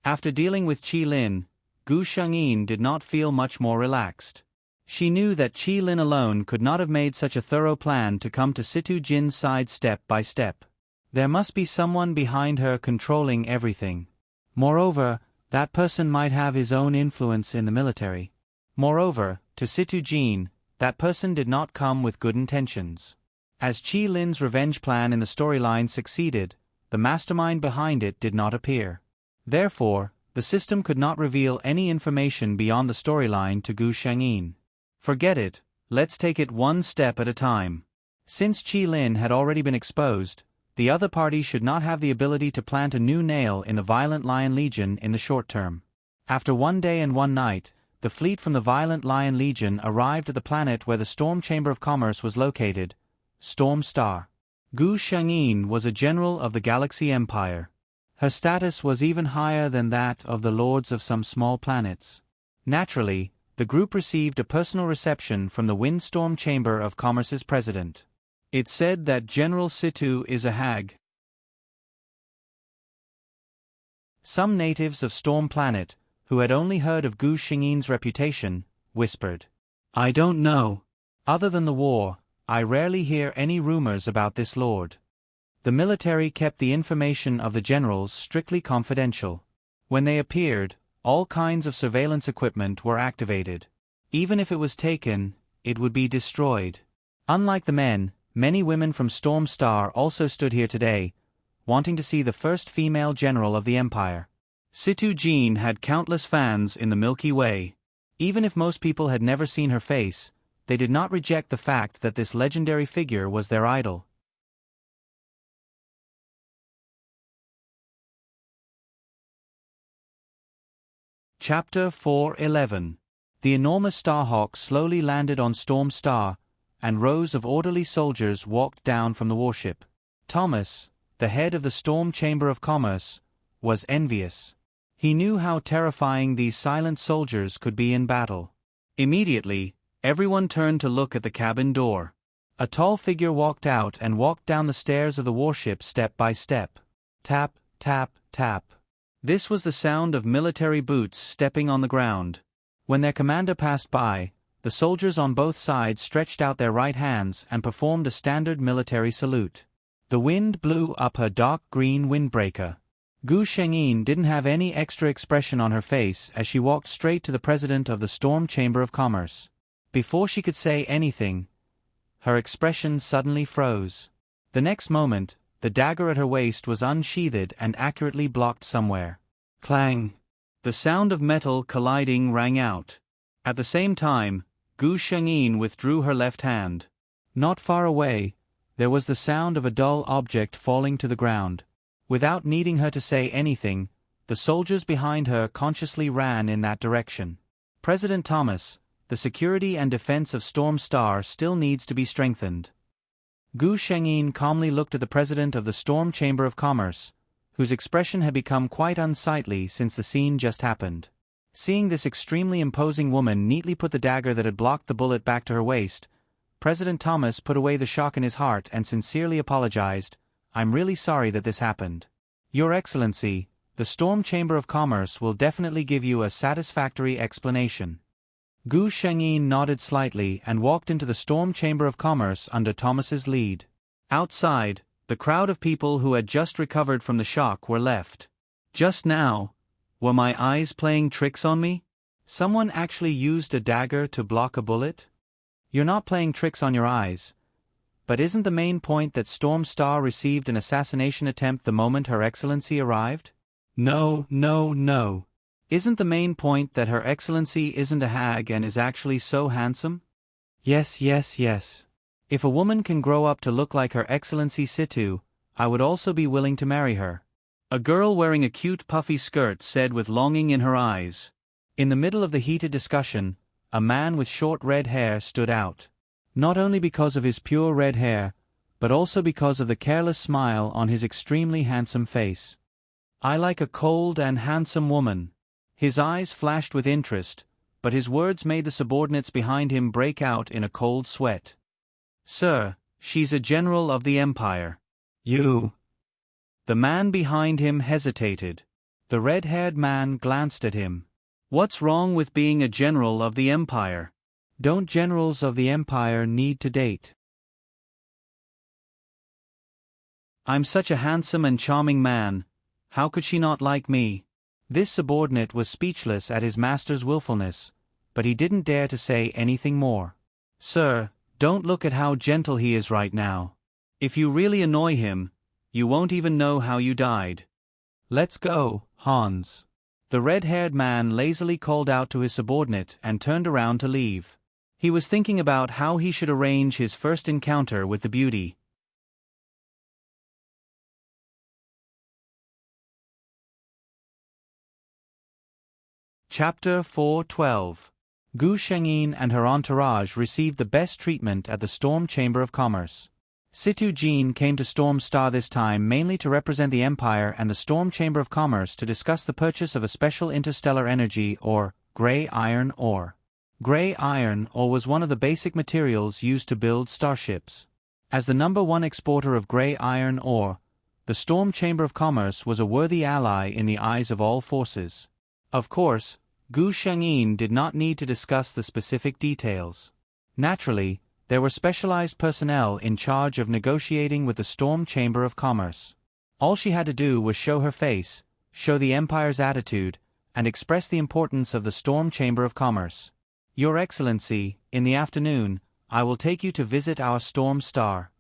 After dealing with Qi Lin, Gu Shengyin did not feel much more relaxed. She knew that Qi Lin alone could not have made such a thorough plan to come to Situ Jin's side step by step. There must be someone behind her controlling everything. Moreover, that person might have his own influence in the military. Moreover, to Situ Jin, that person did not come with good intentions. As Qi Lin's revenge plan in the storyline succeeded, the mastermind behind it did not appear. Therefore, the system could not reveal any information beyond the storyline to Gu Shangyin. Forget it, let's take it one step at a time. Since Qi Lin had already been exposed, the other party should not have the ability to plant a new nail in the Violent Lion Legion in the short term. After 1 day and 1 night, the fleet from the Violent Lion Legion arrived at the planet where the Storm Chamber of Commerce was located, Storm Star. Gu Shangyin was a general of the Galaxy Empire. Her status was even higher than that of the lords of some small planets. Naturally, the group received a personal reception from the Windstorm Chamber of Commerce's president. It said that General Situ is a hag. Some natives of Storm Planet, who had only heard of Gu Shangyin's reputation, whispered, "I don't know. Other than the war, I rarely hear any rumors about this lord." The military kept the information of the generals strictly confidential. When they appeared, all kinds of surveillance equipment were activated. Even if it was taken, it would be destroyed. Unlike the men, many women from Storm Star also stood here today, wanting to see the first female general of the Empire. Situ Jean had countless fans in the Milky Way. Even if most people had never seen her face, they did not reject the fact that this legendary figure was their idol. Chapter 4:11. The enormous Starhawk slowly landed on Storm Star, and rows of orderly soldiers walked down from the warship. Thomas, the head of the Storm Chamber of Commerce, was envious. He knew how terrifying these silent soldiers could be in battle. Immediately, everyone turned to look at the cabin door. A tall figure walked out and walked down the stairs of the warship step by step. Tap, tap, tap. This was the sound of military boots stepping on the ground. When their commander passed by, the soldiers on both sides stretched out their right hands and performed a standard military salute. The wind blew up her dark green windbreaker. Gu Shangyin didn't have any extra expression on her face as she walked straight to the president of the Storm Chamber of Commerce. Before she could say anything, her expression suddenly froze. The next moment, the dagger at her waist was unsheathed and accurately blocked somewhere. Clang! The sound of metal colliding rang out. At the same time, Gu Shangyin withdrew her left hand. Not far away, there was the sound of a dull object falling to the ground. Without needing her to say anything, the soldiers behind her consciously ran in that direction. President Thomas, the security and defense of Storm Star still needs to be strengthened. Gu Shangyin calmly looked at the president of the Storm Chamber of Commerce, whose expression had become quite unsightly since the scene just happened. Seeing this extremely imposing woman neatly put the dagger that had blocked the bullet back to her waist, President Thomas put away the shock in his heart and sincerely apologized. "I'm really sorry that this happened. Your Excellency, the Storm Chamber of Commerce will definitely give you a satisfactory explanation." Gu Shangyin nodded slightly and walked into the Storm Chamber of Commerce under Thomas's lead. Outside, the crowd of people who had just recovered from the shock were left. Just now, were my eyes playing tricks on me? Someone actually used a dagger to block a bullet? You're not playing tricks on your eyes. But isn't the main point that Storm Star received an assassination attempt the moment Her Excellency arrived? No, no, no. Isn't the main point that Her Excellency isn't a hag and is actually so handsome? Yes, yes, yes. If a woman can grow up to look like Her Excellency Situ, I would also be willing to marry her. A girl wearing a cute puffy skirt said with longing in her eyes. In the middle of the heated discussion, a man with short red hair stood out. Not only because of his pure red hair, but also because of the careless smile on his extremely handsome face. "I like a cold and handsome woman." His eyes flashed with interest, but his words made the subordinates behind him break out in a cold sweat. "Sir, she's a general of the Empire." "You..." The man behind him hesitated. The red-haired man glanced at him. "What's wrong with being a general of the Empire? Don't generals of the Empire need to date?" "I'm such a handsome and charming man. How could she not like me?" This subordinate was speechless at his master's willfulness, but he didn't dare to say anything more. "Sir, don't look at how gentle he is right now. If you really annoy him, you won't even know how you died. Let's go, Hans." The red-haired man lazily called out to his subordinate and turned around to leave. He was thinking about how he should arrange his first encounter with the beauty. Chapter 4:12. Gu Shengyin and her entourage received the best treatment at the Storm Chamber of Commerce. Situ Jin came to Storm Star this time mainly to represent the Empire and the Storm Chamber of Commerce to discuss the purchase of a special interstellar energy or gray iron ore. Gray iron ore was one of the basic materials used to build starships. As the #1 exporter of gray iron ore, the Storm Chamber of Commerce was a worthy ally in the eyes of all forces. Of course, Gu Shengyin did not need to discuss the specific details. Naturally, there were specialized personnel in charge of negotiating with the Storm Chamber of Commerce. All she had to do was show her face, show the Empire's attitude, and express the importance of the Storm Chamber of Commerce. Your Excellency, in the afternoon, I will take you to visit our Storm Star.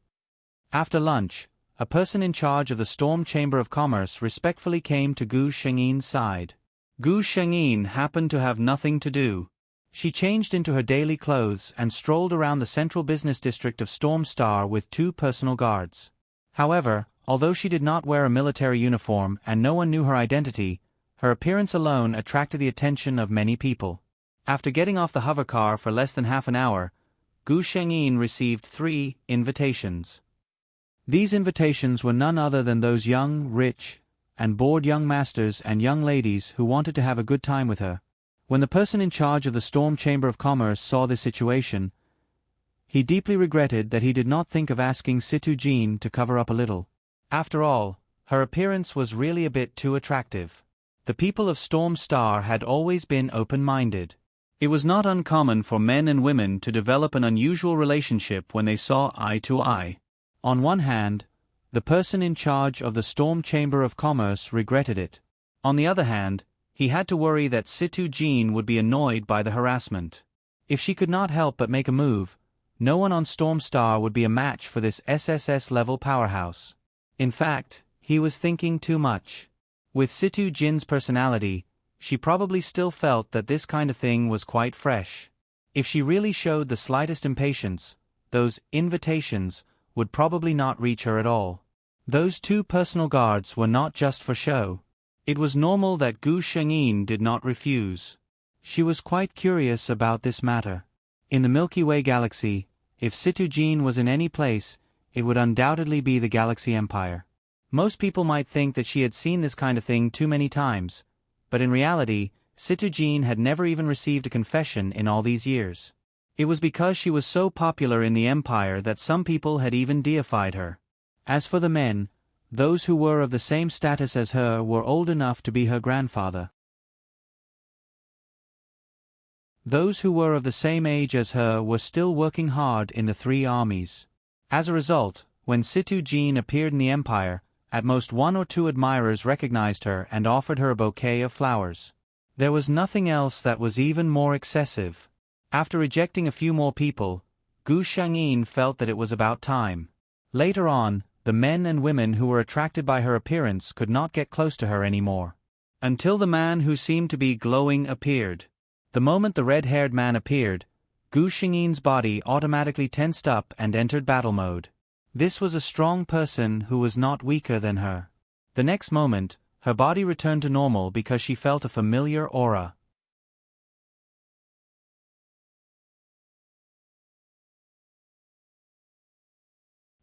After lunch, a person in charge of the Storm Chamber of Commerce respectfully came to Gu Shengyin's side. Gu Shengyin happened to have nothing to do. She changed into her daily clothes and strolled around the central business district of Storm Star with 2 personal guards. However, although she did not wear a military uniform and no one knew her identity, her appearance alone attracted the attention of many people. After getting off the hovercar for less than half an hour, Gu Shengyin received 3 invitations. These invitations were none other than those young, rich, and bored young masters and young ladies who wanted to have a good time with her. When the person in charge of the Storm Chamber of Commerce saw this situation, he deeply regretted that he did not think of asking Situ Jin to cover up a little. After all, her appearance was really a bit too attractive. The people of Storm Star had always been open-minded. It was not uncommon for men and women to develop an unusual relationship when they saw eye to eye. On one hand, the person in charge of the Storm Chamber of Commerce regretted it. On the other hand, he had to worry that Situ Jin would be annoyed by the harassment. If she could not help but make a move, no one on Storm Star would be a match for this SSS-level powerhouse. In fact, he was thinking too much. With Situ Jin's personality, she probably still felt that this kind of thing was quite fresh. If she really showed the slightest impatience, those invitations would probably not reach her at all. Those 2 personal guards were not just for show. It was normal that Gu Shengyin did not refuse. She was quite curious about this matter. In the Milky Way galaxy, if Situ Jin was in any place, it would undoubtedly be the Galaxy Empire. Most people might think that she had seen this kind of thing too many times, but in reality, Situ Jin had never even received a confession in all these years. It was because she was so popular in the Empire that some people had even deified her. As for the men, those who were of the same status as her were old enough to be her grandfather. Those who were of the same age as her were still working hard in the 3 armies. As a result, when Situ Jin appeared in the Empire, at most 1 or 2 admirers recognized her and offered her a bouquet of flowers. There was nothing else that was even more excessive. After rejecting a few more people, Gu Shengyin felt that it was about time. Later on, the men and women who were attracted by her appearance could not get close to her anymore. Until the man who seemed to be glowing appeared. The moment the red-haired man appeared, Gu Shengyin's body automatically tensed up and entered battle mode. This was a strong person who was not weaker than her. The next moment, her body returned to normal because she felt a familiar aura.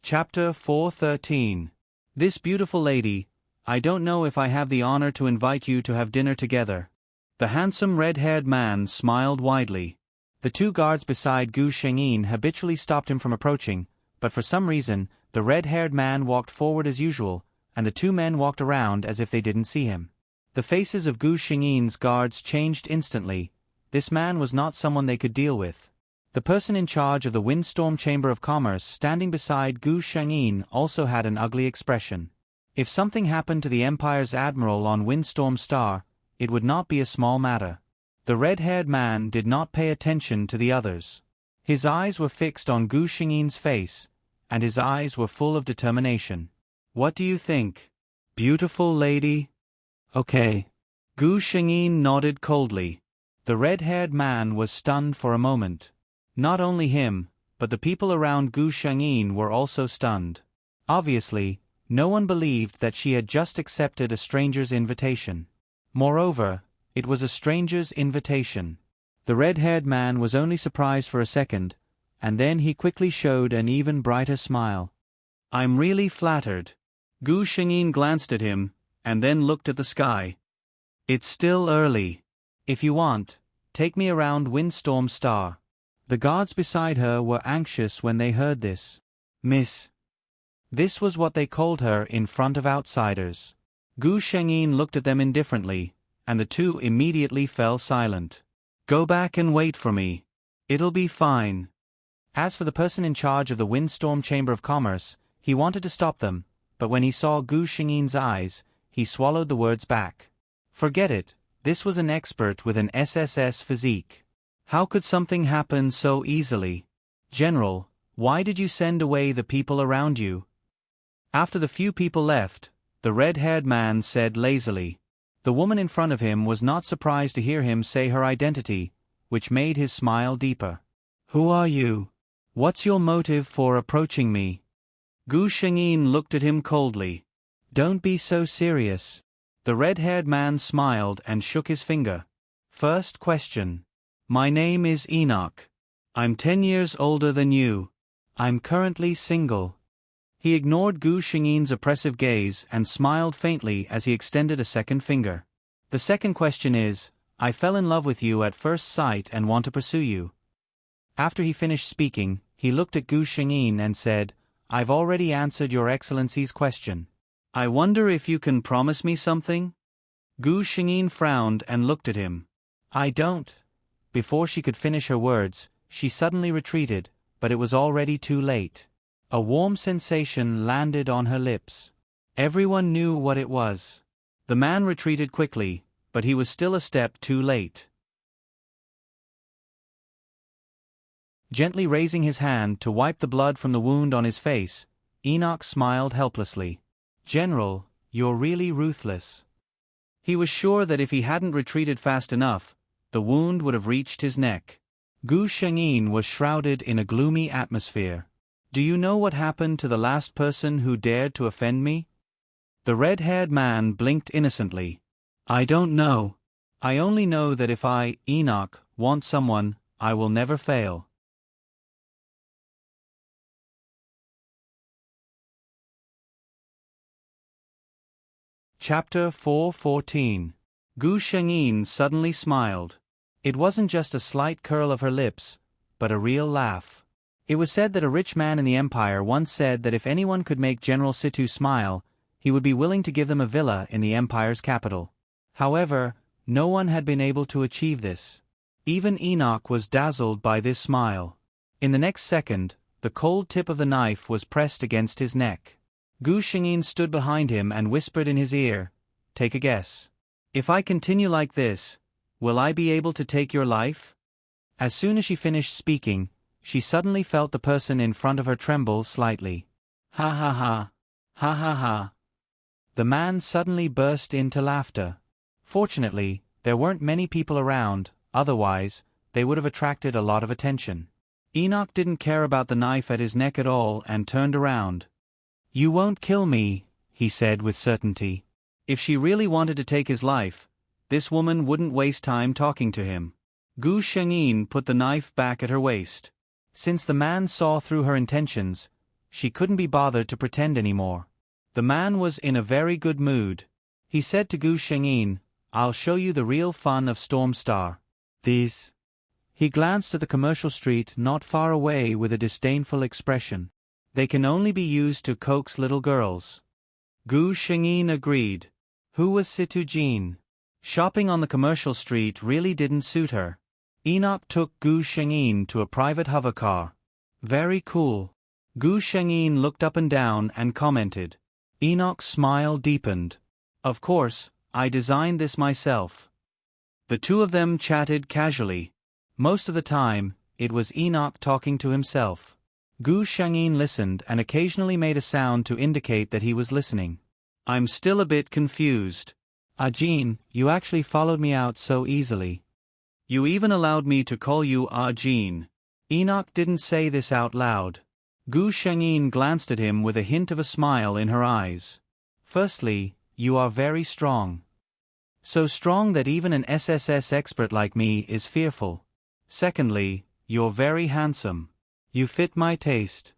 Chapter 4:13. This beautiful lady, I don't know if I have the honor to invite you to have dinner together. The handsome red-haired man smiled widely. The 2 guards beside Gu Shengyin habitually stopped him from approaching, but for some reason, the red-haired man walked forward as usual, and the 2 men walked around as if they didn't see him. The faces of Gu Shengyin's guards changed instantly. This man was not someone they could deal with. The person in charge of the Windstorm Chamber of Commerce standing beside Gu Shengyin also had an ugly expression. If something happened to the Empire's admiral on Windstorm Star, it would not be a small matter. The red-haired man did not pay attention to the others. His eyes were fixed on Gu Shengyin's face, and his eyes were full of determination. What do you think? Beautiful lady? Okay. Gu Shengyin nodded coldly. The red-haired man was stunned for a moment. Not only him, but the people around Gu Shengyin were also stunned. Obviously, no one believed that she had just accepted a stranger's invitation. Moreover, it was a stranger's invitation. The red-haired man was only surprised for a second, and then he quickly showed an even brighter smile. "I'm really flattered." Gu Shengyin glanced at him, and then looked at the sky. "It's still early. If you want, take me around Windstorm Star." The guards beside her were anxious when they heard this. "Miss." This was what they called her in front of outsiders. Gu Shengyin looked at them indifferently, and the two immediately fell silent. "Go back and wait for me. It'll be fine." As for the person in charge of the Windstorm Chamber of Commerce, he wanted to stop them, but when he saw Gu Shengyin's eyes, he swallowed the words back. Forget it, this was an expert with an SSS physique. How could something happen so easily? "General, why did you send away the people around you?" After the few people left, the red-haired man said lazily. The woman in front of him was not surprised to hear him say her identity, which made his smile deeper. "Who are you? What's your motive for approaching me?" Gu Shengyin looked at him coldly. "Don't be so serious." The red-haired man smiled and shook his finger. "First question. My name is Enoch. I'm 10 years older than you. I'm currently single." He ignored Gu Shengyin's oppressive gaze and smiled faintly as he extended a second finger. "The second question is, I fell in love with you at first sight and want to pursue you." After he finished speaking, he looked at Gu Shengyin and said, "I've already answered Your Excellency's question. I wonder if you can promise me something?" Gu Shengyin frowned and looked at him. "I don't." Before she could finish her words, she suddenly retreated, but it was already too late. A warm sensation landed on her lips. Everyone knew what it was. The man retreated quickly, but he was still a step too late. Gently raising his hand to wipe the blood from the wound on his face, Enoch smiled helplessly. "General, you're really ruthless." He was sure that if he hadn't retreated fast enough, the wound would have reached his neck. Gu Shengyin was shrouded in a gloomy atmosphere. "Do you know what happened to the last person who dared to offend me?" The red-haired man blinked innocently. "I don't know. I only know that if I, Enoch, want someone, I will never fail." Chapter 4:14. Gu Shengyin suddenly smiled. It wasn't just a slight curl of her lips, but a real laugh. It was said that a rich man in the empire once said that if anyone could make General Situ smile, he would be willing to give them a villa in the empire's capital. However, no one had been able to achieve this. Even Enoch was dazzled by this smile. In the next second, the cold tip of the knife was pressed against his neck. Gu Shengyin stood behind him and whispered in his ear, "Take a guess. If I continue like this, will I be able to take your life?" As soon as she finished speaking, she suddenly felt the person in front of her tremble slightly. "Ha ha ha. Ha ha ha." The man suddenly burst into laughter. Fortunately, there weren't many people around, otherwise, they would have attracted a lot of attention. Enoch didn't care about the knife at his neck at all and turned around. "You won't kill me," he said with certainty. If she really wanted to take his life, this woman wouldn't waste time talking to him. Gu Shengyin put the knife back at her waist. Since the man saw through her intentions, she couldn't be bothered to pretend anymore. The man was in a very good mood. He said to Gu Shengyin, "I'll show you the real fun of Storm Star. These." He glanced at the commercial street not far away with a disdainful expression. "They can only be used to coax little girls." Gu Shengyin agreed. Who was Situ Jean? Shopping on the commercial street really didn't suit her. Enoch took Gu Shengyin to a private hovercar. "Very cool." Gu Shengyin looked up and down and commented. Enoch's smile deepened. "Of course, I designed this myself." The two of them chatted casually. Most of the time, it was Enoch talking to himself. Gu Shengyin listened and occasionally made a sound to indicate that he was listening. "I'm still a bit confused. Jean, you actually followed me out so easily. You even allowed me to call you Jean. Enoch didn't say this out loud. Gu Shengyin glanced at him with a hint of a smile in her eyes. Firstly, you are very strong. So strong that even an SSS expert like me is fearful. Secondly, you're very handsome. You fit my taste.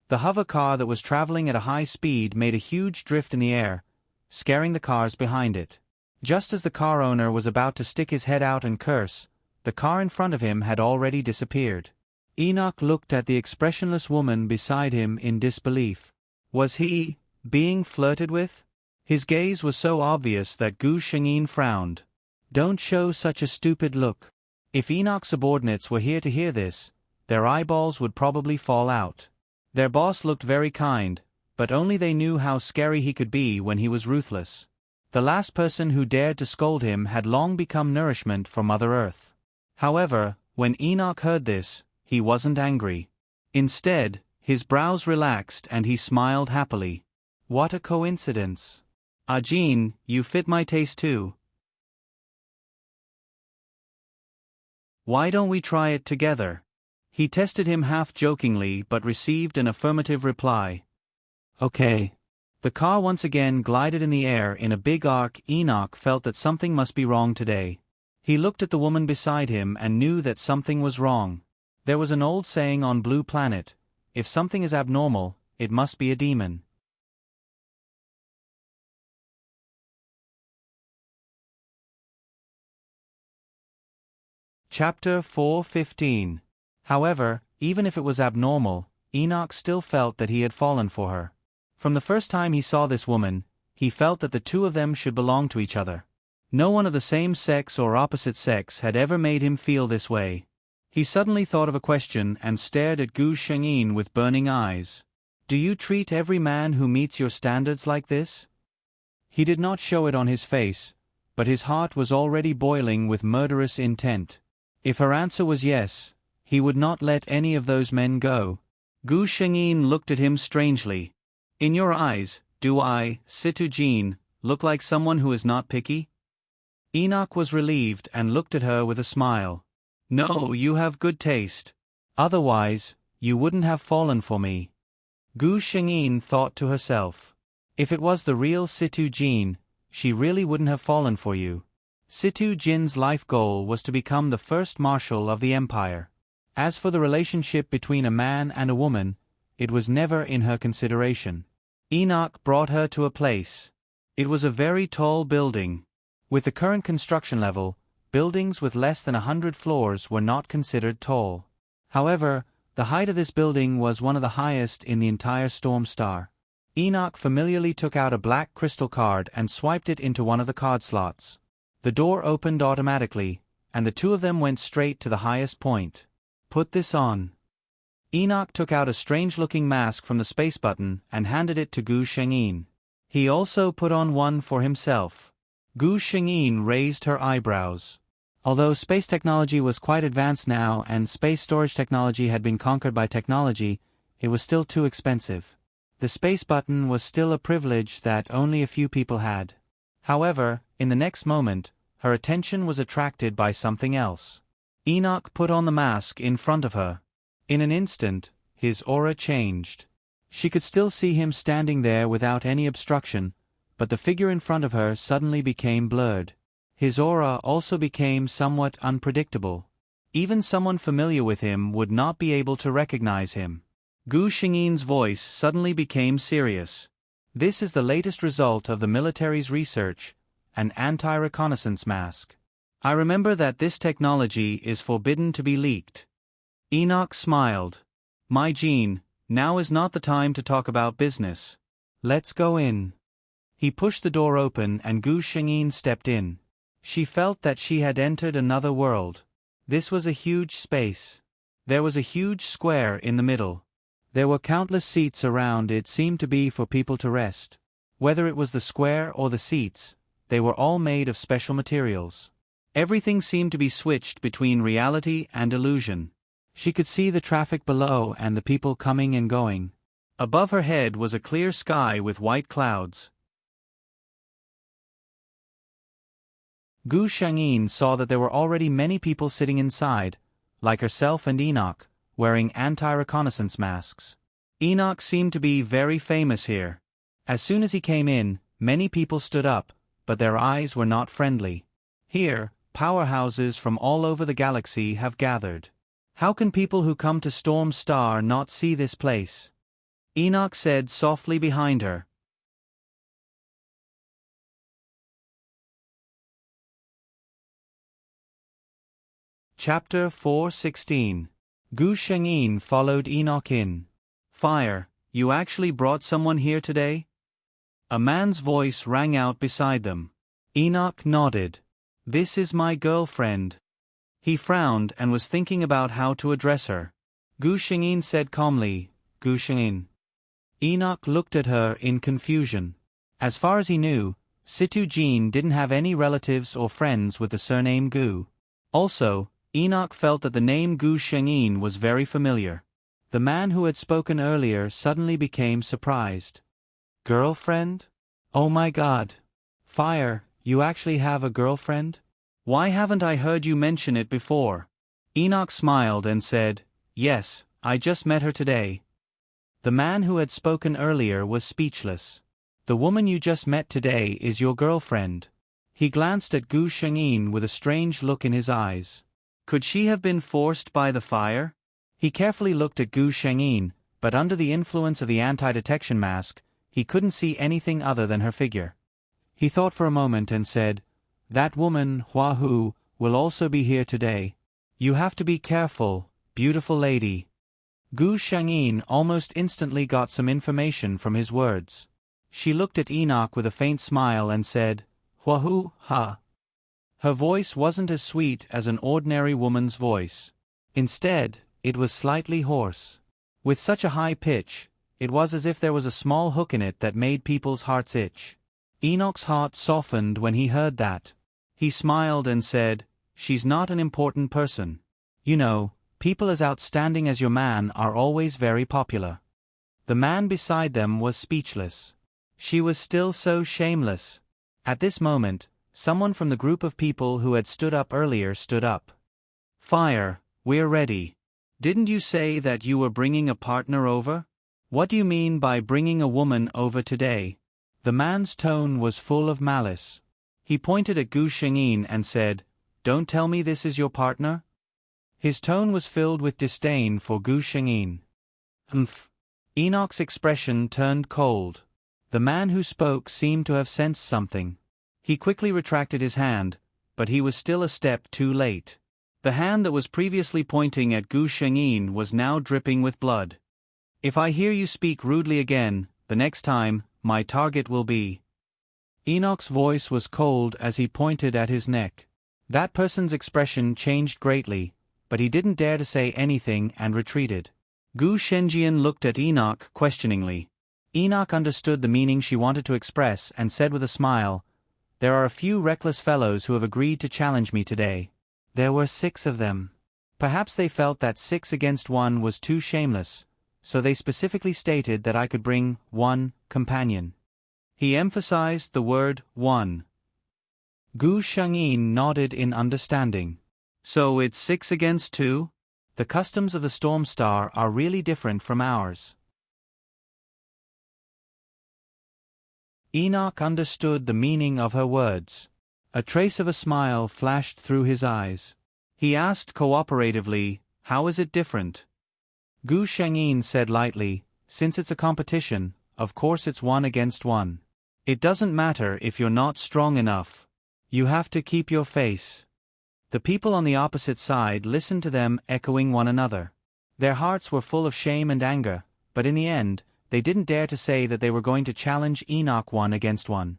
The hover car that was traveling at a high speed made a huge drift in the air, scaring the cars behind it. Just as the car owner was about to stick his head out and curse, the car in front of him had already disappeared. Enoch looked at the expressionless woman beside him in disbelief. Was he being flirted with? His gaze was so obvious that Gu Shengyin frowned. Don't show such a stupid look. If Enoch's subordinates were here to hear this, their eyeballs would probably fall out. Their boss looked very kind, but only they knew how scary he could be when he was ruthless. The last person who dared to scold him had long become nourishment for Mother Earth. However, when Enoch heard this, he wasn't angry. Instead, his brows relaxed and he smiled happily. What a coincidence. Jean, you fit my taste too. Why don't we try it together? He tested him half-jokingly but received an affirmative reply. Okay. The car once again glided in the air in a big arc. Enoch felt that something must be wrong today. He looked at the woman beside him and knew that something was wrong. There was an old saying on Blue Planet, if something is abnormal, it must be a demon. Chapter 4:15. However, even if it was abnormal, Enoch still felt that he had fallen for her. From the first time he saw this woman, he felt that the two of them should belong to each other. No one of the same sex or opposite sex had ever made him feel this way. He suddenly thought of a question and stared at Gu Shengyin with burning eyes. Do you treat every man who meets your standards like this? He did not show it on his face, but his heart was already boiling with murderous intent. If her answer was yes, he would not let any of those men go. Gu Shengyin looked at him strangely. In your eyes, do I, Situ Jean, look like someone who is not picky? Enoch was relieved and looked at her with a smile. No, you have good taste. Otherwise, you wouldn't have fallen for me. Gu Shengyin thought to herself. If it was the real Situ Jean, she really wouldn't have fallen for you. Situ Jin's life goal was to become the first marshal of the empire. As for the relationship between a man and a woman, it was never in her consideration. Enoch brought her to a place. It was a very tall building. With the current construction level, buildings with less than 100 floors were not considered tall. However, the height of this building was one of the highest in the entire Storm Star. Enoch familiarly took out a black crystal card and swiped it into one of the card slots. The door opened automatically, and the two of them went straight to the highest point. Put this on. Enoch took out a strange-looking mask from the space button and handed it to Gu Shengyin. He also put on one for himself. Gu Shengyin raised her eyebrows. Although space technology was quite advanced now and space storage technology had been conquered by technology, it was still too expensive. The space button was still a privilege that only a few people had. However, in the next moment, her attention was attracted by something else. Enoch put on the mask in front of her. In an instant, his aura changed. She could still see him standing there without any obstruction, but the figure in front of her suddenly became blurred. His aura also became somewhat unpredictable. Even someone familiar with him would not be able to recognize him. Gu Shengyin's voice suddenly became serious. This is the latest result of the military's research, an anti-reconnaissance mask. I remember that this technology is forbidden to be leaked. Enoch smiled. My Jean, now is not the time to talk about business. Let's go in. He pushed the door open and Gu Shengyin stepped in. She felt that she had entered another world. This was a huge space. There was a huge square in the middle. There were countless seats around. It seemed to be for people to rest. Whether it was the square or the seats, they were all made of special materials. Everything seemed to be switched between reality and illusion. She could see the traffic below and the people coming and going. Above her head was a clear sky with white clouds. Gu Shangyin saw that there were already many people sitting inside, like herself and Enoch, wearing anti-reconnaissance masks. Enoch seemed to be very famous here. As soon as he came in, many people stood up, but their eyes were not friendly. Here, powerhouses from all over the galaxy have gathered. How can people who come to Storm Star not see this place? Enoch said softly behind her. Chapter 4:16. Gu Shengyin followed Enoch in. Fire, you actually brought someone here today? A man's voice rang out beside them. Enoch nodded. This is my girlfriend. He frowned and was thinking about how to address her. Gu Shengyin said calmly, Gu Shengyin. Enoch looked at her in confusion. As far as he knew, Situ Jean didn't have any relatives or friends with the surname Gu. Also, Enoch felt that the name Gu Shengyin was very familiar. The man who had spoken earlier suddenly became surprised. Girlfriend? Oh my God. Fire, you actually have a girlfriend? Why haven't I heard you mention it before? Enoch smiled and said, Yes, I just met her today. The man who had spoken earlier was speechless. The woman you just met today is your girlfriend. He glanced at Gu Shengyin with a strange look in his eyes. Could she have been forced by the fire? He carefully looked at Gu Shengyin, but under the influence of the anti-detection mask, he couldn't see anything other than her figure. He thought for a moment and said, That woman, Hua Hu, will also be here today. You have to be careful, beautiful lady. Gu Shengyin almost instantly got some information from his words. She looked at Enoch with a faint smile and said, Hua Hu, ha. Her voice wasn't as sweet as an ordinary woman's voice. Instead, it was slightly hoarse. With such a high pitch, it was as if there was a small hook in it that made people's hearts itch. Enoch's heart softened when he heard that. He smiled and said, She's not an important person. You know, people as outstanding as your man are always very popular. The man beside them was speechless. She was still so shameless. At this moment, someone from the group of people who had stood up earlier stood up. Fire, we're ready. Didn't you say that you were bringing a partner over? What do you mean by bringing a woman over today? The man's tone was full of malice. He pointed at Gu Shengyin and said, Don't tell me this is your partner? His tone was filled with disdain for Gu Shengyin. Humph. Enoch's expression turned cold. The man who spoke seemed to have sensed something. He quickly retracted his hand, but he was still a step too late. The hand that was previously pointing at Gu Shengyin was now dripping with blood. If I hear you speak rudely again, the next time, my target will be. Enoch's voice was cold as he pointed at his neck. That person's expression changed greatly, but he didn't dare to say anything and retreated. Gu Shengyin looked at Enoch questioningly. Enoch understood the meaning she wanted to express and said with a smile, There are a few reckless fellows who have agreed to challenge me today. There were 6 of them. Perhaps they felt that 6 against 1 was too shameless, so they specifically stated that I could bring 1 companion. He emphasized the word 1. Gu Shengyin nodded in understanding. So it's 6 against 2? The customs of the Storm Star are really different from ours. Enoch understood the meaning of her words. A trace of a smile flashed through his eyes. He asked cooperatively, How is it different? Gu Shengyin said lightly, Since it's a competition, of course it's 1 against 1. It doesn't matter if you're not strong enough. You have to keep your face. The people on the opposite side listened to them echoing one another. Their hearts were full of shame and anger, but in the end, they didn't dare to say that they were going to challenge Enoch 1 against 1.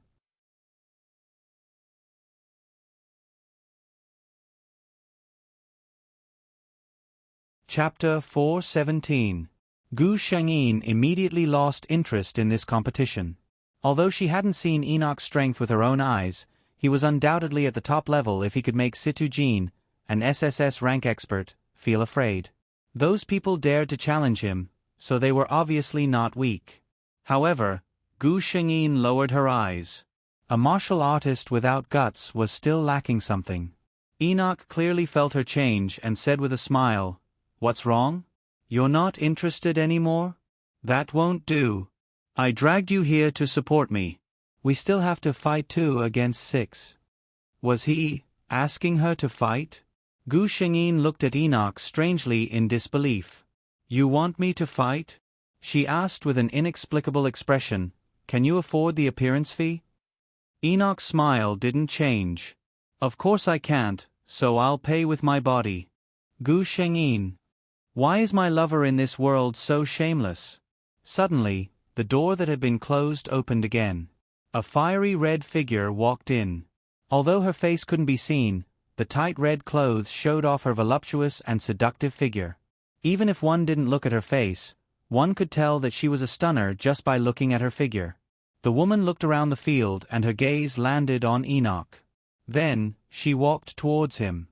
Chapter 4:17. Gu Shengyin immediately lost interest in this competition. Although she hadn't seen Enoch's strength with her own eyes, he was undoubtedly at the top level if he could make Situ Jean, an SSS rank expert, feel afraid. Those people dared to challenge him, so they were obviously not weak. However, Gu Shengyin lowered her eyes. A martial artist without guts was still lacking something. Enoch clearly felt her change and said with a smile, "What's wrong? You're not interested anymore? That won't do. I dragged you here to support me. We still have to fight 2 against 6. Was he asking her to fight? Gu Shengyin looked at Enoch strangely in disbelief. You want me to fight? She asked with an inexplicable expression. Can you afford the appearance fee? Enoch's smile didn't change. Of course I can't, so I'll pay with my body. Gu Shengyin. Why is my lover in this world so shameless? Suddenly, the door that had been closed opened again. A fiery red figure walked in. Although her face couldn't be seen, the tight red clothes showed off her voluptuous and seductive figure. Even if one didn't look at her face, one could tell that she was a stunner just by looking at her figure. The woman looked around the field and her gaze landed on Enoch. Then, she walked towards him.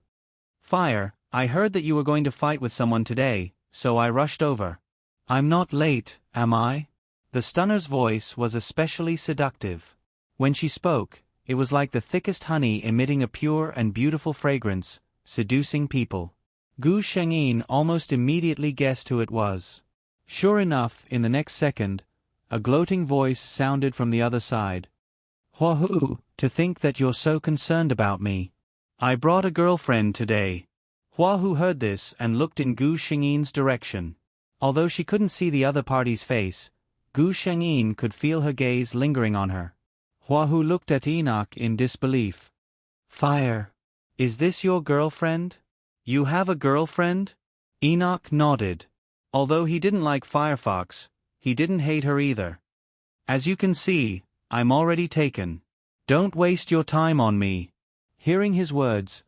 Fire, I heard that you were going to fight with someone today, so I rushed over. I'm not late, am I? The stunner's voice was especially seductive. When she spoke, it was like the thickest honey emitting a pure and beautiful fragrance, seducing people. Gu Shengyin almost immediately guessed who it was. Sure enough, in the next second, a gloating voice sounded from the other side. Huahu, to think that you're so concerned about me. I brought a girlfriend today. Huahu heard this and looked in Gu Shengyin's direction. Although she couldn't see the other party's face, Gu Shengyin could feel her gaze lingering on her. Huahu looked at Enoch in disbelief. Fire. Is this your girlfriend? You have a girlfriend? Enoch nodded. Although he didn't like Firefox, he didn't hate her either. As you can see, I'm already taken. Don't waste your time on me. Hearing his words,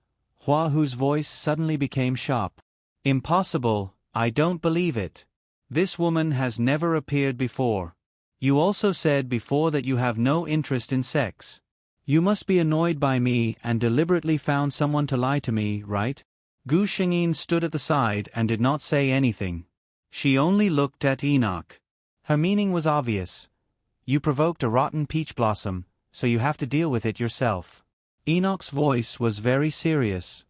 Huahu's voice suddenly became sharp. Impossible, I don't believe it. This woman has never appeared before. You also said before that you have no interest in sex. You must be annoyed by me and deliberately found someone to lie to me, right? Gu Shengyin stood at the side and did not say anything. She only looked at Enoch. Her meaning was obvious. You provoked a rotten peach blossom, so you have to deal with it yourself. Enoch's voice was very serious.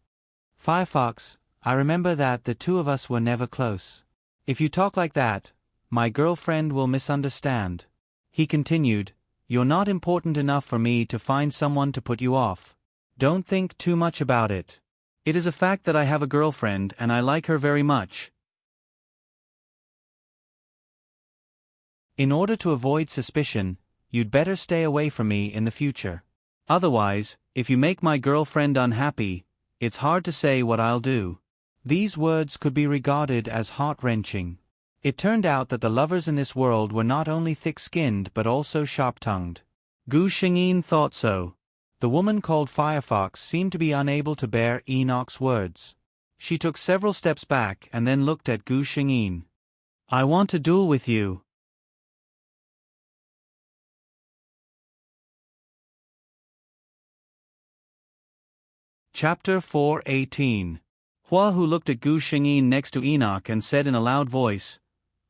Firefox, I remember that the two of us were never close. If you talk like that, my girlfriend will misunderstand. He continued, You're not important enough for me to find someone to put you off. Don't think too much about it. It is a fact that I have a girlfriend and I like her very much. In order to avoid suspicion, you'd better stay away from me in the future. Otherwise, if you make my girlfriend unhappy, it's hard to say what I'll do. These words could be regarded as heart-wrenching. It turned out that the lovers in this world were not only thick-skinned but also sharp-tongued. Gu Shengyin thought so. The woman called Firefox seemed to be unable to bear Enoch's words. She took several steps back and then looked at Gu Shengyin. I want to duel with you. Chapter 4:18. Huahu looked at Gu Shengyin next to Enoch and said in a loud voice,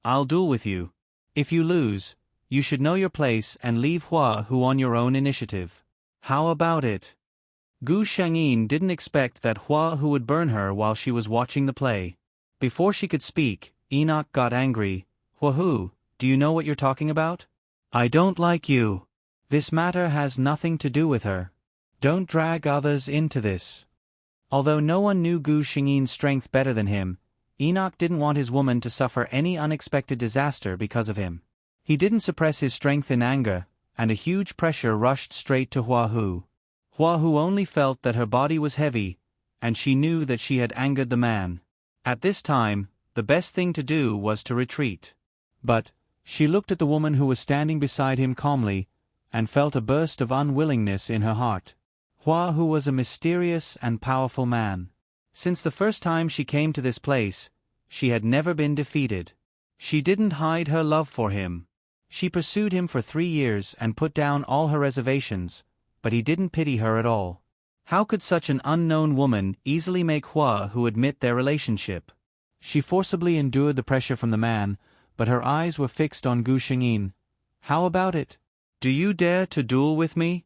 I'll duel with you. If you lose, you should know your place and leave Huahu on your own initiative. How about it? Gu Shengyin didn't expect that Huahu would burn her while she was watching the play. Before she could speak, Enoch got angry. Huahu, do you know what you're talking about? I don't like you. This matter has nothing to do with her. Don't drag others into this. Although no one knew Gu Shengyin's strength better than him, Enoch didn't want his woman to suffer any unexpected disaster because of him. He didn't suppress his strength in anger, and a huge pressure rushed straight to Huahu. Huahu only felt that her body was heavy, and she knew that she had angered the man. At this time, the best thing to do was to retreat. But, she looked at the woman who was standing beside him calmly, and felt a burst of unwillingness in her heart. Huahu was a mysterious and powerful man. Since the first time she came to this place, she had never been defeated. She didn't hide her love for him. She pursued him for 3 years and put down all her reservations, but he didn't pity her at all. How could such an unknown woman easily make Huahu admit their relationship? She forcibly endured the pressure from the man, but her eyes were fixed on Gu Shengyin. How about it? Do you dare to duel with me?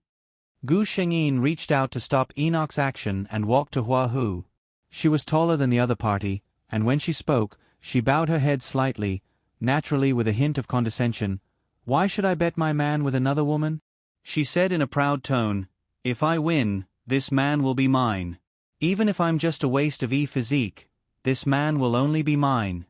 Gu Shengyin reached out to stop Enoch's action and walked to Hua Hu. She was taller than the other party, and when she spoke, she bowed her head slightly, naturally with a hint of condescension. "Why should I bet my man with another woman?" she said in a proud tone. "If I win, this man will be mine. Even if I'm just a waste of physique, this man will only be mine."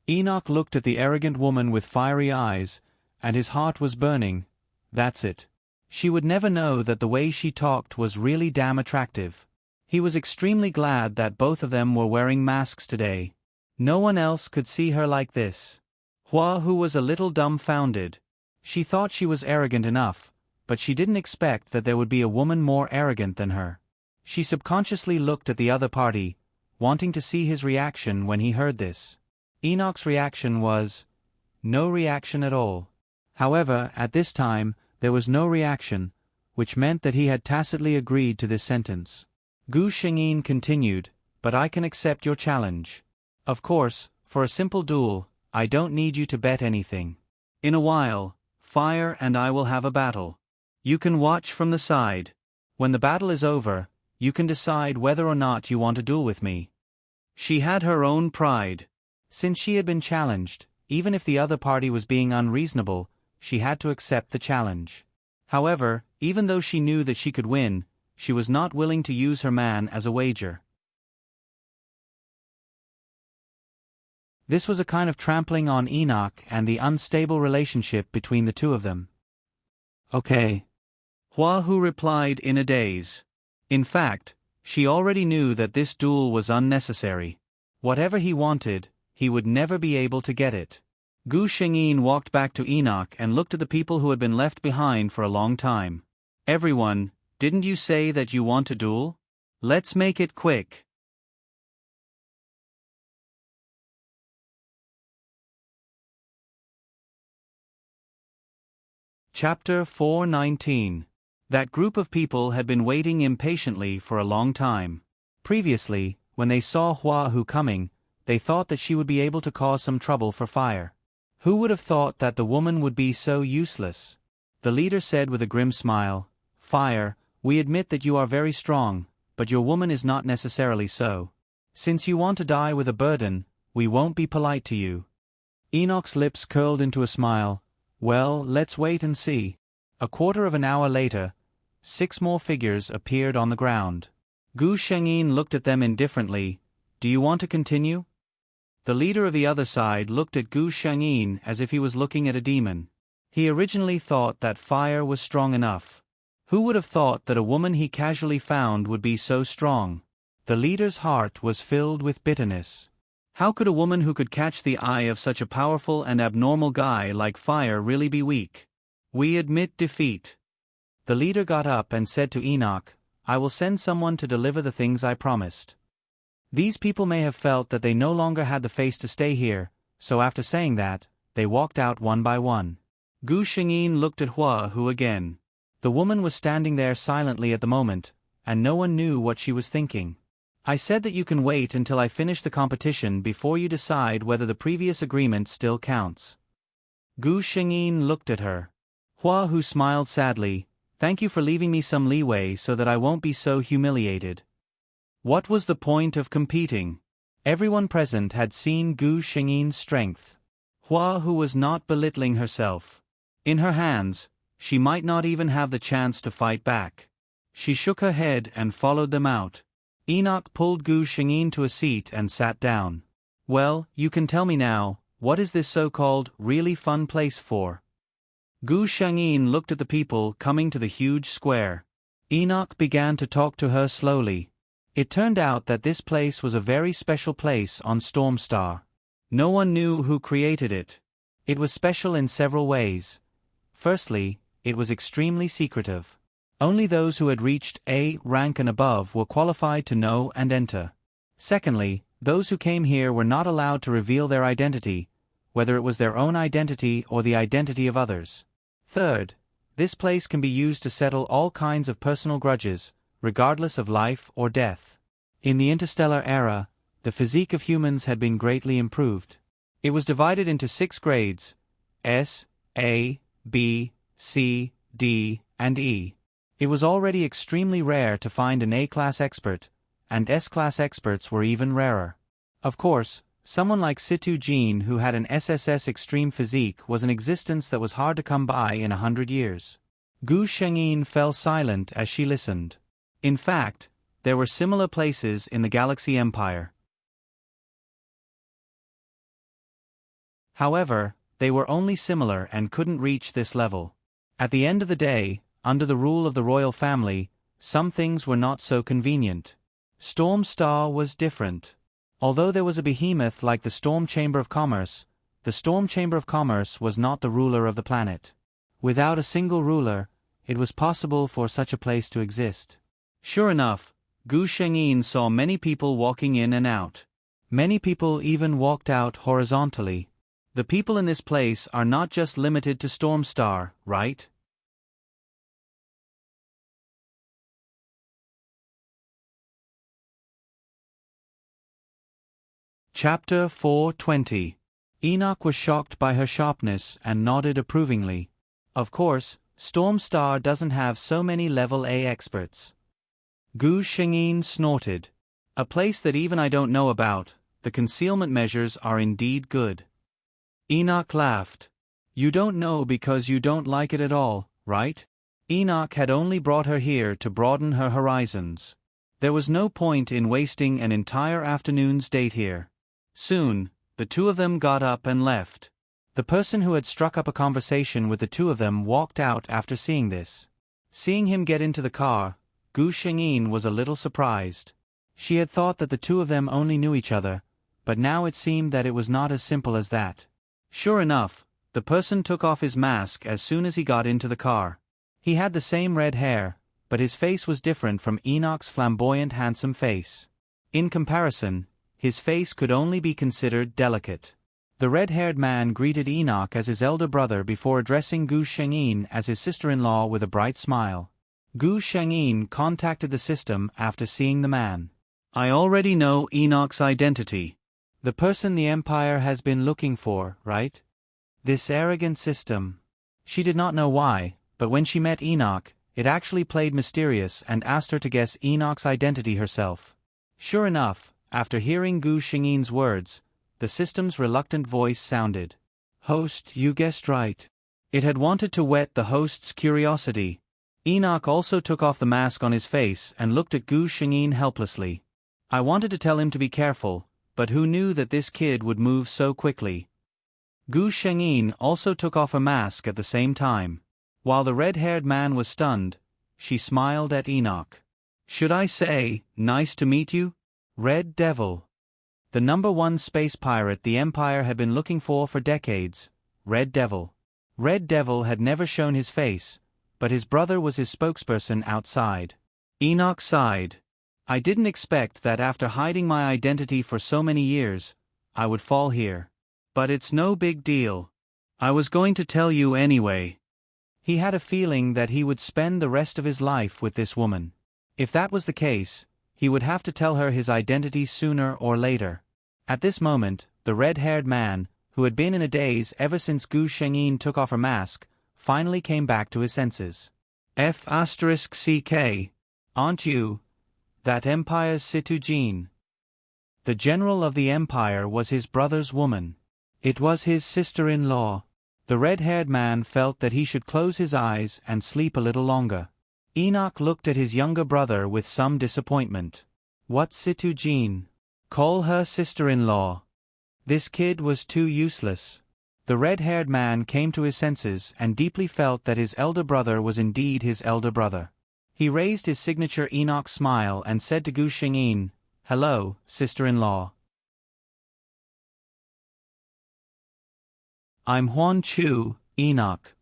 Enoch looked at the arrogant woman with fiery eyes, and his heart was burning. That's it. She would never know that the way she talked was really damn attractive. He was extremely glad that both of them were wearing masks today. No one else could see her like this. Hua Hu was a little dumbfounded. She thought she was arrogant enough, but she didn't expect that there would be a woman more arrogant than her. She subconsciously looked at the other party, wanting to see his reaction when he heard this. Enoch's reaction was no reaction at all. However, at this time, there was no reaction, which meant that he had tacitly agreed to this sentence. Gu Shengyin continued, "But I can accept your challenge. Of course, for a simple duel, I don't need you to bet anything. In a while, Fire and I will have a battle. You can watch from the side. When the battle is over, you can decide whether or not you want to duel with me." She had her own pride. Since she had been challenged, even if the other party was being unreasonable, she had to accept the challenge. However, even though she knew that she could win, she was not willing to use her man as a wager. This was a kind of trampling on Enoch and the unstable relationship between the two of them. "Okay," Hua Hu replied in a daze. In fact, she already knew that this duel was unnecessary. Whatever he wanted, he would never be able to get it. Gu Shengyin walked back to Enoch and looked at the people who had been left behind for a long time. "Everyone, didn't you say that you want to duel? Let's make it quick." Chapter 419. That group of people had been waiting impatiently for a long time. Previously, when they saw Hua Hu coming, they thought that she would be able to cause some trouble for Fire. Who would have thought that the woman would be so useless? The leader said with a grim smile, "Fire, we admit that you are very strong, but your woman is not necessarily so. Since you want to die with a burden, we won't be polite to you." Enoch's lips curled into a smile. "Well, let's wait and see." A quarter of an hour later, 6 more figures appeared on the ground. Gu Shengyin looked at them indifferently. "Do you want to continue?" The leader of the other side looked at Gu Shengyin as if he was looking at a demon. He originally thought that Fire was strong enough. Who would have thought that a woman he casually found would be so strong? The leader's heart was filled with bitterness. How could a woman who could catch the eye of such a powerful and abnormal guy like Fire really be weak? "We admit defeat." The leader got up and said to Enoch, "I will send someone to deliver the things I promised." These people may have felt that they no longer had the face to stay here, so after saying that, they walked out one by one. Gu Shengyin looked at Hua Hu again. The woman was standing there silently at the moment, and no one knew what she was thinking. "I said that you can wait until I finish the competition before you decide whether the previous agreement still counts." Gu Shengyin looked at her. Hua Hu smiled sadly. "Thank you for leaving me some leeway so that I won't be so humiliated." What was the point of competing? Everyone present had seen Gu Shengyin's strength. Hua Hu was not belittling herself. In her hands, she might not even have the chance to fight back. She shook her head and followed them out. Enoch pulled Gu Shengyin to a seat and sat down. "Well, you can tell me now, what is this so-called really fun place for?" Gu Shengyin looked at the people coming to the huge square. Enoch began to talk to her slowly. It turned out that this place was a very special place on Stormstar. No one knew who created it. It was special in several ways. Firstly, it was extremely secretive. Only those who had reached A rank and above were qualified to know and enter. Secondly, those who came here were not allowed to reveal their identity, whether it was their own identity or the identity of others. Third, this place can be used to settle all kinds of personal grudges, regardless of life or death. In the interstellar era, the physique of humans had been greatly improved. It was divided into 6 grades: S, A, B, C, D, and E. It was already extremely rare to find an A-class expert, and S-class experts were even rarer. Of course, someone like Situ Jean who had an SSS extreme physique was an existence that was hard to come by in 100 years. Gu Shengyin fell silent as she listened. In fact, there were similar places in the Galaxy Empire. However, they were only similar and couldn't reach this level. At the end of the day, under the rule of the royal family, some things were not so convenient. Storm Star was different. Although there was a behemoth like the Storm Chamber of Commerce, the Storm Chamber of Commerce was not the ruler of the planet. Without a single ruler, it was possible for such a place to exist. Sure enough, Gu Shengyin saw many people walking in and out. Many people even walked out horizontally. The people in this place are not just limited to Storm Star, right? Chapter 420. Enoch was shocked by her sharpness and nodded approvingly. Of course, Storm Star doesn't have so many level A experts. Gu Shengyin snorted. A place that even I don't know about. The concealment measures are indeed good. Enoch laughed. You don't know because you don't like it at all, right? Enoch had only brought her here to broaden her horizons. There was no point in wasting an entire afternoon's date here. Soon, the two of them got up and left. The person who had struck up a conversation with the two of them walked out after seeing this. Seeing him get into the car, Gu Shengyin was a little surprised. She had thought that the two of them only knew each other, but now it seemed that it was not as simple as that. Sure enough, the person took off his mask as soon as he got into the car. He had the same red hair, but his face was different from Enoch's flamboyant handsome face. In comparison, his face could only be considered delicate. The red-haired man greeted Enoch as his elder brother before addressing Gu Shengyin as his sister-in-law with a bright smile. Gu Shengyin contacted the system after seeing the man. I already know Enoch's identity. The person the Empire has been looking for, right? This arrogant system. She did not know why, but when she met Enoch, it actually played mysterious and asked her to guess Enoch's identity herself. Sure enough, after hearing Gu Shengyin's words, the system's reluctant voice sounded. Host, you guessed right. It had wanted to whet the host's curiosity. Enoch also took off the mask on his face and looked at Gu Shengyin helplessly. I wanted to tell him to be careful, but who knew that this kid would move so quickly? Gu Shengyin also took off her mask at the same time. While the red-haired man was stunned, she smiled at Enoch. Should I say, nice to meet you? Red Devil. The #1 space pirate the Empire had been looking for decades, Red Devil. Red Devil had never shown his face, but his brother was his spokesperson outside. Enoch sighed. I didn't expect that after hiding my identity for so many years, I would fall here. But it's no big deal. I was going to tell you anyway. He had a feeling that he would spend the rest of his life with this woman. If that was the case, he would have to tell her his identity sooner or later. At this moment, the red-haired man, who had been in a daze ever since Gu Shengyin took off her mask, finally came back to his senses. F***CK. Aren't you that Empire's Situ Jean? The general of the Empire was his brother's woman. It was his sister-in-law. The red-haired man felt that he should close his eyes and sleep a little longer. Enoch looked at his younger brother with some disappointment. What Situ Jean? Call her sister-in-law. This kid was too useless. The red-haired man came to his senses and deeply felt that his elder brother was indeed his elder brother. He raised his signature Enoch smile and said to Gu Shengyin, Hello, sister-in-law. I'm Huan Chu, Enoch.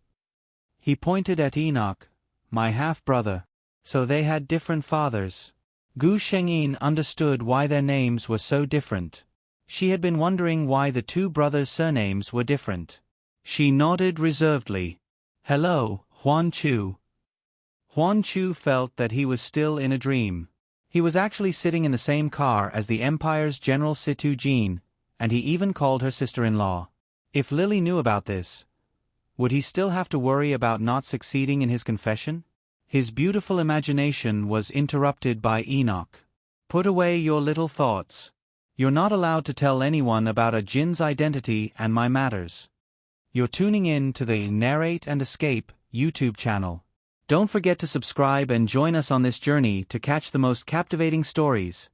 He pointed at Enoch, my half-brother. So they had different fathers. Gu Shengyin understood why their names were so different. She had been wondering why the two brothers' surnames were different. She nodded reservedly. Hello, Huan Chu. Huan Chu felt that he was still in a dream. He was actually sitting in the same car as the Empire's General Situ Jean, and he even called her sister-in-law. If Lily knew about this, would he still have to worry about not succeeding in his confession? His beautiful imagination was interrupted by Enoch. Put away your little thoughts. You're not allowed to tell anyone about a Jin's identity and my matters. You're tuning in to the Narrate and Escape YouTube channel. Don't forget to subscribe and join us on this journey to catch the most captivating stories.